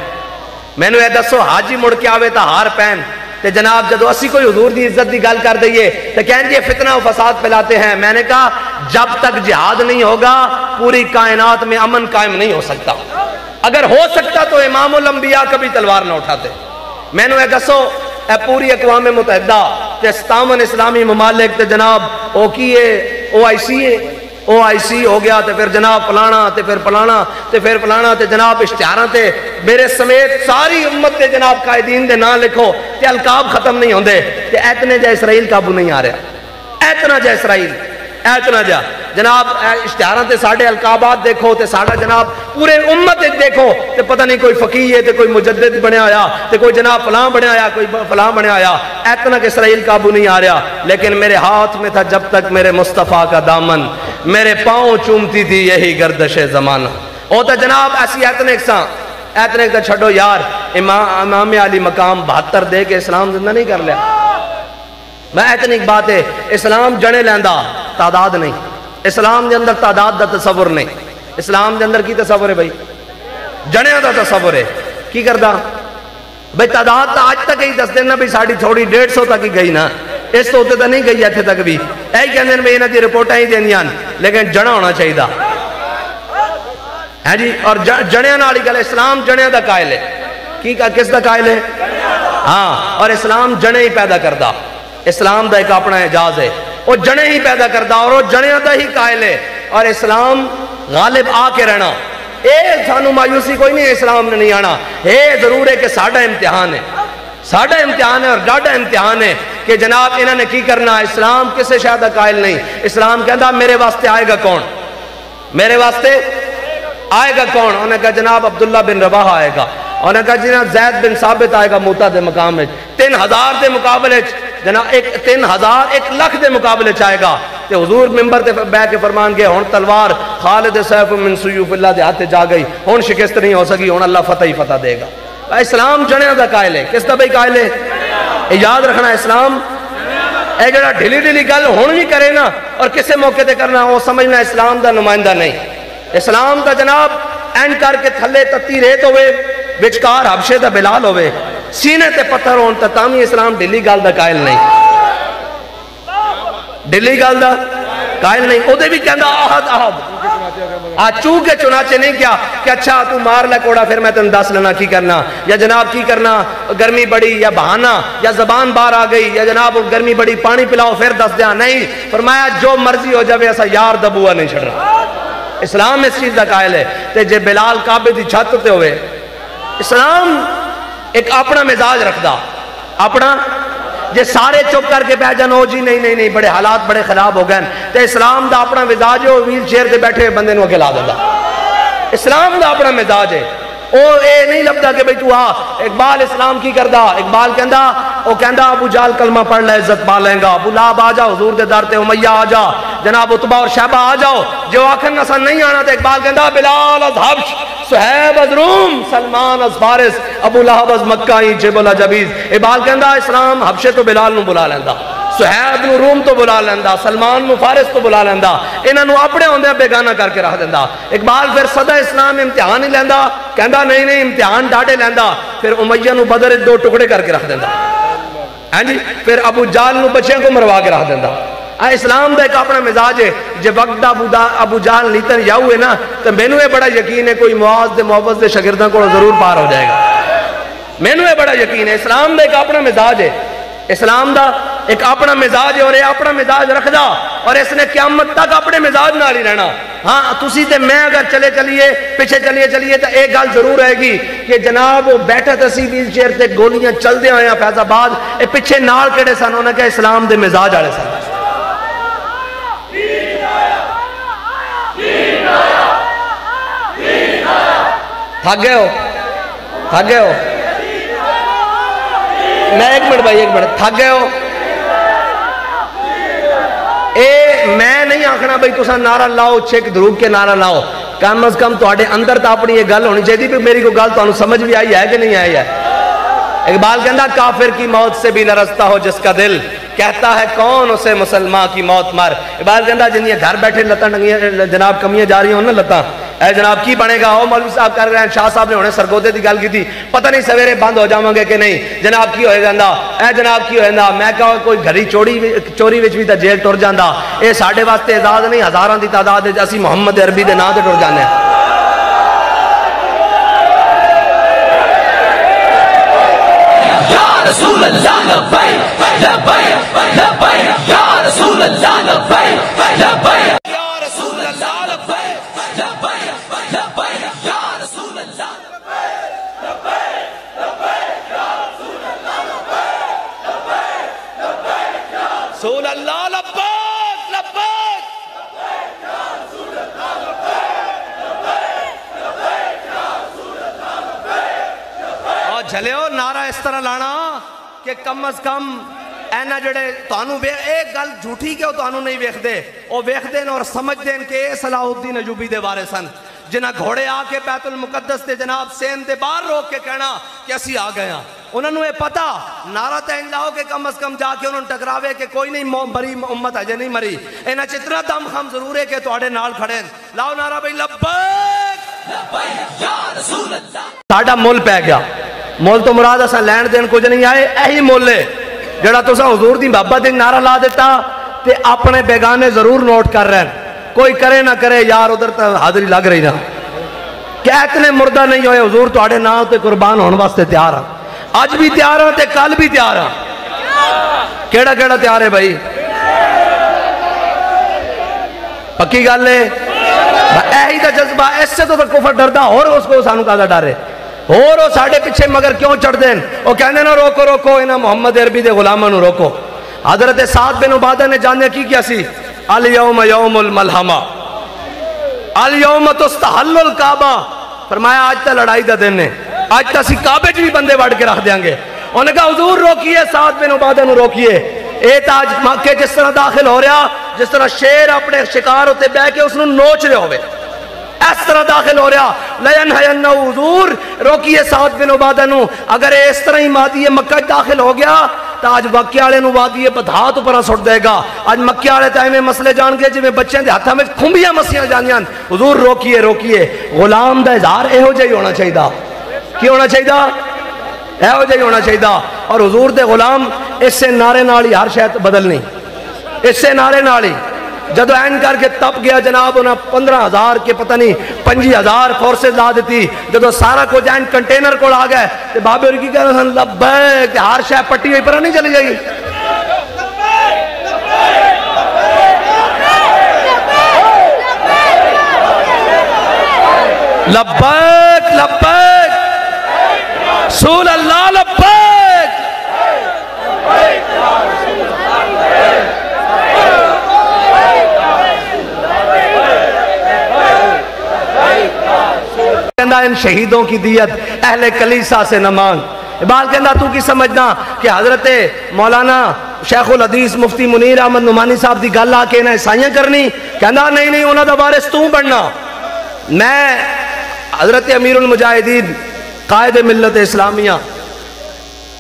میں نے یہ دسو حاجی مڑ کے آوے تا ہار پہن تے جناب جدو اسی کوئی حضور دی عزت دی گل کر دئیے تو کہیں یہ فتنہ و فساد پھیلاتے ہیں. میں نے کہا جب تک جہاد نہیں ہوگا پوری کائنات میں امن قائم نہیں ہو سکتا. اگر ہو سکتا تو امام الانبیاء کبھی تلوار نہ اٹھاتے. میں نے یہ دسو اے پوری اقوام متحدہ تے 57 اسلامی ممالک تے جناب او کیے او آئی سی ہو گیا تے پھر جناب پلانا تے پھر پلانا تے پھر پلانا تے جناب اشتہاراں تے میرے سمیت ساری امت تے جناب قائدین دے نام لکھو تے القاب ختم نہیں ہوندے تے ایتنے جا اسرائیل قابو نہیں آ رہا. ایتنا جا اسرائیل، ایتنا جا جناب اشتہاراں تے ساڑھے القابات دیکھو تے ساڑھا جناب پورے امت دیکھو تے پتہ نہیں کوئی فقیہ ہے تے کوئی مجدد بنے آیا تے کوئی جناب فلاں بنے آیا کوئی فلاں بنے آیا. ایتنا کہ اسرائیل قابو نہیں آ رہا. لیکن میرے ہاتھ میں تھا جب تک میرے مصطفیٰ کا دامن، میرے پاؤں چومتی تھی یہی گردش زمانہ. او تا جناب ایسی ایتنے کا چھڑو یار امام علی مقام 72 دے کے اسلام زندہ نہیں کر لیا. میں ایتنی بات ہے اسلام جنے لیندہ تعداد نہیں. اسلام دے اندر تعداد دا تصور نہیں. اسلام دے اندر کی تصور ہے بھائی؟ جنے دا تصور ہے. کی کردہ بھائی تعداد تا آج تک ہی دس دینا بھی ساڑھی تھوڑی 150 تک ہی گئی نا، اس تو ہوتے تا نہیں گئی ایتھے تک بھی. ایک کہندے میں انہاں دی رپورٹاں ہی دیندیاں لیکن جنا ہونا چاہیے دا ہے جی. اور جنیاں نالی گل اسلام جنیاں دا قائل ہے. کی کس دا قائل ہے؟ ہاں. اور اسلام جنے ہی پیدا کردہ. اسلام دا ایک اپنا اعجاز ہے، وہ جنے ہی پیدا کردہ اور وہ جنیاں دا ہی قائل ہے. اور اسلام غالب آ کے رہنا، اے سانو مایوسی کوئی نہیں اسلام نے نہیں آنا. اے ضرور ہے کہ ساڑھا امتحان ہے، ساڑھا امتحان ہے اور ڈاڑھا امتحان ہے کہ جناب انہوں نے کی کرنا. اسلام کسے شاید قائل نہیں. اسلام کہتا میرے واسطے آئے گا کون؟ میرے واسطے آئے گا کون؟ انہوں نے کہا جناب عبداللہ بن رواحہ آئے گا. انہوں نے کہا جناب زید بن ثابت آئے گا موتا دے مقام میں 3000 دے مقابلے جناب 3000 1 لاکھ دے مقابلے چاہے گا. تے حضور ممبر تے بہ کے فرمان گئے ہون تلوار خالد سیف من سیوف اللہ دے ہاتھ جا گئی، ہون شکست نہیں ہو سکی، ہون اللہ فتح ہی فتح دے گا. اسلام جنیاں دا قائل ہے. کس دا بھئی قائل ہے؟ یاد رکھنا اسلام اے جڑا ڈھلی ڈھلی گل ہون بھی کرے نا اور کسے موقع تے کرنا وہ سمجھنا اسلام دا نمائندہ نہیں. اسلام دا جناب اینڈ کر کے تھلے تتی ریت ہوئے وچکار حبشے دا بلال ہوئے سینے تے پتھر ہون تامی اسلام ڈھلی گل دا قائل نہیں. ڈھلی گل دا قائل نہیں. او دے بھی کہندا احد احد چونکہ چنانچہ نہیں کیا کہ اچھا تو مار لے کوڑا پھر میں تن دس لینا کی کرنا یا جناب کی کرنا گرمی بڑی یا بہانہ یا زبان باہر آ گئی یا جناب گرمی بڑی پانی پلاؤ پھر دس دیا. نہیں فرمایا جو مرضی ہو جائے ایسا یار دبوا نہیں چھڑ رہا. اسلام اس چیز کا قائل ہے. تے جے بلال کعبے دی چھت تے ہوئے اسلام ایک اپنا مزاج رکھدا اپنا. جے سارے چپ کر کے بیٹھ جانو جی نہیں بڑے حالات بڑے خراب ہو گئے تے اسلام دا اپنا مزاج ہے. ویل چیئر تے بیٹھے بندے نو اکھلا دیندا. اسلام دا اپنا مزاج ہے. او اے نہیں لبدا کہ بھئی تو آ. اقبال اسلام کی کردا؟ اقبال کہندا او کہندا ابو جال کلمہ پڑھ لے عزت پا لیں گا. ابو لہب آ جا حضور دے در تے امیہ آ جا جناب عتبہ اور شیبہ آ جاؤ. جو آکھن نسا نہیں آنا تے اقبال کہندا بلال از حبش صہیب از روم سلمان از فارس ابو لہب از مکہ ہی جبل جبیز. اقبال کہندا اسلام حبشے تو بلال نو بلا لیندا، صہیب نو روم تو بلا لیندا، سلمان نو فارس تو بلا لیندا، انہاں نو اپنے ہوندے بیگانہ کر کے رکھ دیندا. اقبال پھر صدا اسلام امتحان ہی لیندا. کہندا نہیں امتحان ڈاڑے لیندا. پھر امیہ نو بدر 2 ٹکڑے کر کے رکھ دیندا. ہاں جی. پھر ابو جال نو بچیاں کو مروا کے رکھ دیندا. اسلام دا ایک اپنا مزاج ہے. جے وقت ابو جہل نیتن یاو ہے نا تو مینوں یہ بڑا یقین ہے کوئی معاذ دے معوذ دے شاگرداں کو ضرور پار ہو جائے گا. مینوں یہ بڑا یقین ہے. اسلام دا ایک اپنا مزاج ہے. اسلام دا ایک اپنا مزاج ہے اور یہ اپنا مزاج رکھدا اور اس نے قیامت تک اپنے مزاج نال ہی رہنا. ہاں تسی تے میں اگر چلیے پیچھے چلیے تو ایک گل ضرور رہے گی کہ جناب وہ بیٹھا تسی ویل چیئر تے گولیاں چلدے ہوئے ہیں فیض آباد اے پیچھے نال کیڑے سن انہاں کہ اسلام دے مزاج والے سن. تھک گئے ہو میں ایک منٹ تھک گئے ہو. میں نہیں آکھنا بھئی تساں نعرہ لاؤ چھک دروگ کے نعرہ لاؤ. کم از کم تواڈے اندر تا اپنی یہ گل ہونی چاہیے کہ میری کوئی گل تانوں سمجھ بھی آئی ہے کہ نہیں آئی ہے. اقبال کہندا کافر کی موت سے بھی لرزتا ہو جس کا دل کہتا ہے کون اسے مسلمان کی موت مار. اقبال کہندا جن یہ گھر بیٹھے لتاں ٹنگیاں جناب کمیاں جا رہی ہوں نا لتاں اے جناب کی بنے گا. او مولوی صاحب کر رہے ہیں شاہ صاحب نے ہونے سرگودے دی گل کی تھی پتہ نہیں سویرے بند ہو جاواں گے کہ نہیں. جناب کی ہوئے جاندا اے جناب کی ہوئے جاندا میں کہا کوئی گھڑی چوری وچ بھی تے جیل ٹر جاندا. اے ساڈے واسطے اعزاز نہیں ہزاراں دی تعداد وچ اسی محمد عربی دے نام تے ٹر جانے ہیں. رسول اللہ لبیک لبیک لبیک یا رسول اللہ لبیک لبیک یا رسول اللہ لبیک لبیک لبیک یا رسول اللہ لبیک لبیک یا رسول اللہ لبیک لبیک لبیک یا رسول اللہ لبیک لبیک یا رسول اللہ لبیک لبیک لبیک یا رسول اللہ لبیک. اور جھلیو نعرہ اس طرح لانا کہ کم از کم اینا جڑے تانوں ایک گل جھوٹی کہ وہ تانوں نہیں ویکھ دے وہ ویکھ دین اور سمجھ دین کہ اے صلاح الدین ایوبی دے وارث سن جنہ گھوڑے آ کے بیت المقدس دے جناب سین دے باہر روک کے کہنا کہ اسی آ گئے ہیں. انہوں نے پتا نعرہ تین لاؤ کہ کم از کم جا کے انہوں نے ٹکراوے کہ کوئی نہیں مری امت اجے نہیں مری. اینا چتنا دم خم ضرور ہے کہ تواڈے نال کھڑے لاؤ نعرہ بھئی لبیک لبیک یا رسول اللہ. ساڈا مول پہ گیا. مول تو مراد اساں لین دین کچھ نہیں آئے ایہی مول ہے جڑا تساں حضور دی محبت دی نعرہ لا دیتا تے اپنے بیگانے ضرور نوٹ کر رہے ہیں. کوئی کرے نہ کرے یار ادھر تا حاضری لگ رہی نا کیا اتنے مردہ نہیں ہوئے حضور تواڈے نام تے قربان ہونے واسطے تیار ہاں. اج بھی تیار ہاں تے کل بھی تیار ہاں. کیڑا کیڑا تیار ہے بھائی پکی گل ہے. ایہی دا جذبہ اس سے تو کفر ڈردا اور اس کو سانو کا ڈر ہے اور وہ ساڑھے پیچھے مگر کیوں چڑھ دیں وہ کہنے نا روکو انہاں محمد عربی دے غلامہ نو روکو. حضرت سعد بن عبادہ نے جاننے کی کیا سی الیوم یوم الملحمہ الیوم تستحل الکعبہ فرمایا آج تا لڑائی دا دن ہے آج تا سی کعبے بھی بندے وڑ کے رکھ دیں گے. انہوں نے کہا حضور روکیے سعد بن عبادہ نو روکیے اے تاج مکے جس طرح داخل ہو رہا جس طرح شیر اپنے شکار ہوتے بہ کے اس نو نوچ رہے ہوئے اس طرح داخل ہو رہا لینہینہ حضور روکیے سعد بن عبادہ نو. اگر اس طرح ہی مادی مکہ داخل ہو گیا تو آج مکے والے نو وادی بدھا تو پرا سٹ دے گا. آج مکے والے تے میں مسئلے جان کے جویں بچیاں دے ہتھاں وچ کھمبیاں مسیاں جانیاں. حضور روکیے غلام دا اظہار ایہو جہی ہونا چاہیے. کی ہونا چاہیے ایہو جہی ہونا چاہیے. اور حضور دے غلام اس سے نعرے نال ہی ہر شے بدلنی اس سے نعرے نال ہی. جدو این کر کے تپ گیا جناب انہاں 15,000 کے پتہ نہیں 25,000 فورسز لا دیتی. جدو سارا کچھ این کنٹینر کو آ گئے تو بابے اور کی کہہ رہا لبیک ہر شے پٹی ہوئی پر نہیں چلی جائے گی. لبیک لبیک رسول اللہ لبیک کہندہ ان شہیدوں کی دیت اہل کلیسا سے نہ مانگ. اقبال کہندہ تو کی سمجھنا کہ حضرت مولانا شیخ الحدیث مفتی منیر احمد نعمانی صاحب دی گل آ کے انہیں عیسائیاں کرنی. کہندہ نہیں انہاں دا وارث تو بننا. میں حضرت امیر المجاہدین قائد ملت اسلامیہ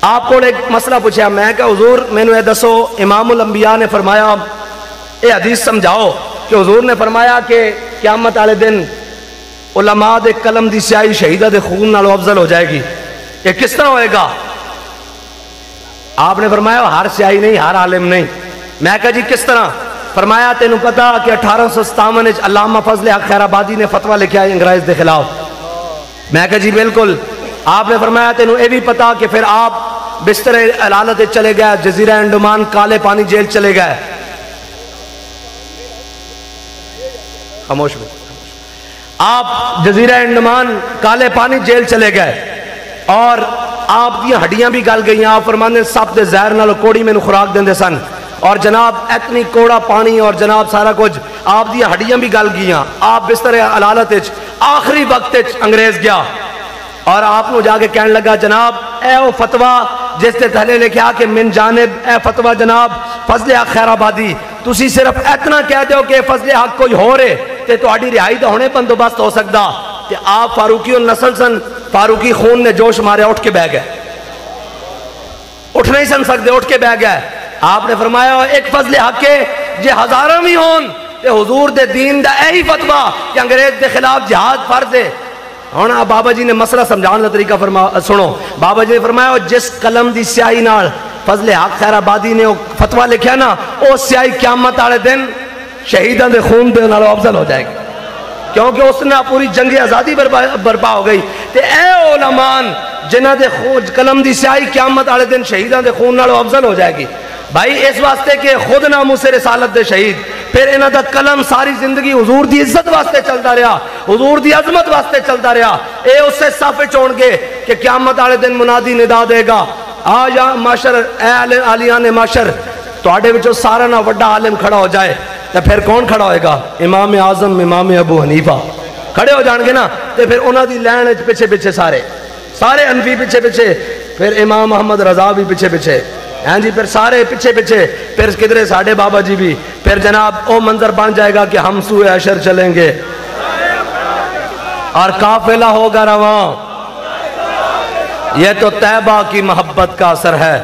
آپ کو ایک مسئلہ پوچھا. میں کہا حضور میں نے دسو امام الانبیاء نے فرمایا اے حدیث سمجھاؤ کہ حضور نے فرمایا کہ قیامت والے دن علماء دے قلم دی سیاہی شہیدہ دے خون نالو افضل ہو جائے گی. یہ کس طرح ہوئے گا؟ آپ نے فرمایا ہر سیاہی نہیں ہر عالم نہیں. میں کہا جی کس طرح؟ فرمایا تینوں پتا کہ 1857 علامہ فضل حق خیر آبادی نے فتویٰ لکھا ہے انگریز دے خلاف. میں کہا جی بالکل. آپ نے فرمایا تینوں اے بھی پتا کہ پھر آپ بستر علالت چلے گئے, جزیرہ انڈمان کالے پانی جیل چلے گئے. خاموش میں آپ جزیرہ انڈمان کالے پانی جیل چلے گئے اور آپ دی ہڈیاں بھی گل گئیں. آپ فرمانے سب دے زہر نال کوڑی میں خوراک دیندے سن اور جناب اتنی کوڑا پانی اور جناب سارا کچھ آپ دی ہڈیاں بھی گل گئیاں. آپ بستر علالت آخری وقت انگریز گیا اور آپ نو جا کے کہنے لگا جناب اے او فتویٰ جس تے تھلے لکھا کہ من جانب اے فتویٰ جناب فضل حق خیر آبادی, تسی صرف اتنا کہہ دیو کہ فضل حق کوئی ہو رہے تے تو آڑی رہائی دا ہونے بندوبست ہو سکتا. تے آپ فاروقی النسل سن, فاروقی خون نے جوش مارے, اٹھ کے بہ گئے, اٹھ نہیں سن سکتے, اٹھ کے بہ گئے. آپ نے فرمایا ایک فضل حق کے جے ہزاراں بھی ہون تے حضور دے دین دا ایہی فتویٰ کہ انگریز دے خلاف جہاد فرض ہے. ہونا بابا جی نے مسئلہ سمجھان دا طریقہ سنو. بابا جی نے فرمایا جس قلم دی سیاہی نال فضل حق خیر آبادی نے فتویٰ لکھیا نا, او سیاہی قیامت والے دن شہیداں دے خون دے نالوں افضل ہو جائے گی, کیونکہ اس نے پوری جنگ آزادی برپا ہو گئی. تے اے علماء جنہ دے قلم دی سیاہی قیامت والے دن شہیداں دے خون نالوں افضل ہو جائے گی. بھائی اس واسطے کہ خود ناموس رسالت دے شہید, پھر انہاں دا قلم ساری زندگی حضور دی عزت واسطے چلتا رہا, حضور دی عظمت واسطے چلتا رہا. اے اس سے صف چون گے کہ قیامت والے دن منادی ندا دے گا آ یا معاشر اے عالیان معاشر تواڈے وچوں سارا نا وڈا عالم کھڑا ہو جائے تو پھر کون کھڑا ہوئے گا؟ امام اعظم امام ابو حنیفہ کھڑے ہو جان گے نا. تے پھر انہاں دی لین پیچھے پیچھے سارے حنفی پیچھے پیچھے, پھر امام محمد رضا بھی پیچھے پیچھے, ہاں جی پھر سارے پیچھے پیچھے, پھر کدھرے ساڑھے بابا جی بھی. پھر جناب او منظر بن جائے گا کہ ہم سوئے عشر چلیں گے اور قافلہ ہوگا رواں. یہ تو طیبہ کی محبت کا اثر ہے,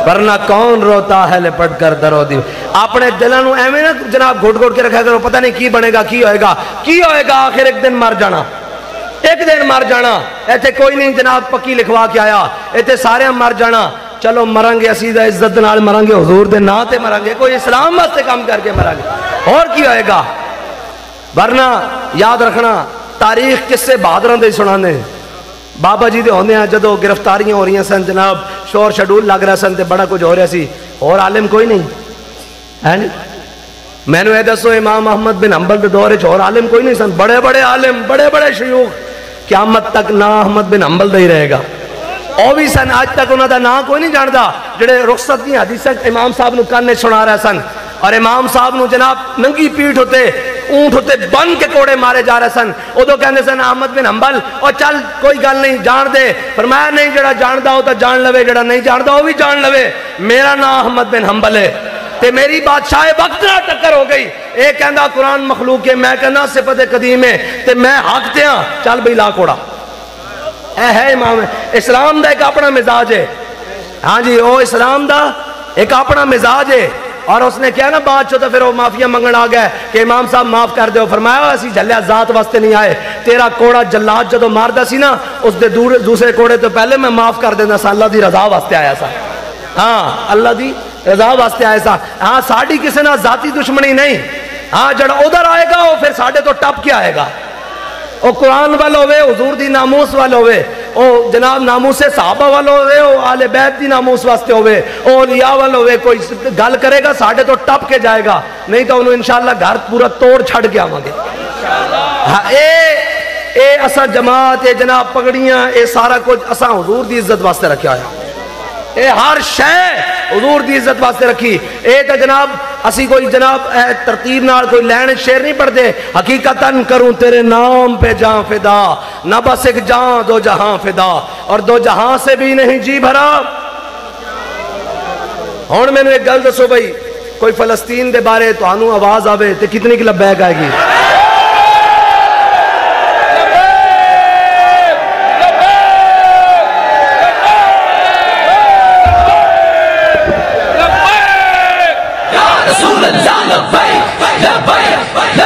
ورنہ کون روتا ہے لپٹ کر درو دی. اپنے دلوں نو ایویں نا جناب گھٹ گھٹ کے رکھا کرو, پتہ نہیں کی بنے گا, کی ہوئے گا, آخر ایک دن مر جانا, ایک دن مر جانا. ایتھے کوئی نہیں جناب پکی لکھوا کے آیا, ایتھے سارے مر جانا. چلو مریں گے اسی دا عزت نال مریں گے, حضور دے نا تے مریں گے, کوئی اسلام واسطے کام کر کے مریں گے, اور کی ہوئے گا. ورنہ یاد رکھنا تاریخ کس سے بہادراں دے سنانے. بابا جی دے ہوندے ہیں جدو گرفتاریاں ہو رہی ہیں سن جناب, شور شیڈول لگ رہا سن تے بڑا کچھ ہو رہا سی, اور عالم کوئی نہیں ہے نہیں. میں نے دسو امام احمد بن حنبل دے دور وچ اور عالم کوئی نہیں سن, بڑے بڑے عالم, بڑے بڑے شیوخ. قیامت تک نا احمد بن حنبل دا ہی رہے گا. او بھی سن آج تک انہاں دا نا کوئی نہیں جاندا, جڑے رخصت دی حدیثاں امام صاحب نو کان سنا رہے سن, اور امام صاحب نو جناب ننگی پیٹھ ہوتے اونٹ ہوتے بن کے کوڑے مارے جا رہے سن. ادو کہندے سن احمد بن حنبل اور چل کوئی گل نہیں جان دے. فرمایا نہیں, جڑا جاندا ہو تا جان لوے, جڑا نہیں جاندا ہو بھی جان لوے. میرا نام احمد بن حنبل ہے تے میری بادشاہ وقت نہ ٹکر ہو گئی. اے کہندا قرآن مخلوق ہے, میں کہنا صفت قدیم ہے, تے میں حق تے ہاں, چل بھئی لا کوڑا. اے ہے امام اسلام دا ایک اپنا مزاج ہے. ہاں جی او اسلام دا ایک اپنا مزاج ہے. اور اس نے کیا نا بات چھو تو پھر وہ معافیہ منگن آ گئے کہ امام صاحب معاف کر دے. فرمایا اسی جھلیا ذات واسطے نہیں آئے, تیرا کوڑا جلاد جدو ماردا سی نا اس دے دوسرے کوڑے تو پہلے میں معاف کر دینا سا, اللہ دی رضا واسطے آیا سا. ہاں اللہ دی رضا واسطے آیا سا. ہاں ساڑی کسی نہ ذاتی دشمنی نہیں. ہاں جڑا ادھر آئے گا وہ پھر ساڑھے تو ٹپ کے آئے گا. او قرآن والو ہوئے, حضور دی ناموس والو ہوئے, او جناب ناموس صحابہ والو ہوئے, او آل بیت دی ناموس واسطے ہوئے, او اولیاء والو ہوئے. کوئی گل کرے گا ساڑھے تو ٹپ کے جائے گا, نہیں تو انہوں انشاءاللہ گھر پورا توڑ چھڑ کے آواں گے. ہاں اے اسا جماعت, اے جناب پگڑیاں, اے سارا کچھ اسا حضور دی عزت واسطے رکھیا ہے. اے ہر شے حضور دی عزت واسطے رکھی. اے تو جناب اسی کوئی جناب ترتیب نال کوئی لین شعر نہیں پڑھ دے. حقیقتاً کروں تیرے نام پہ جان فدا, نہ بس ایک جان دو جہاں فدا, اور دو جہاں سے بھی نہیں جی بھرا. ہون میں نے ایک گل دسو بھئی, کوئی فلسطین دے بارے تو آنو آواز آوے تے کتنی کی لبیک آئے گی؟ رسول اللہ لبیک لبیک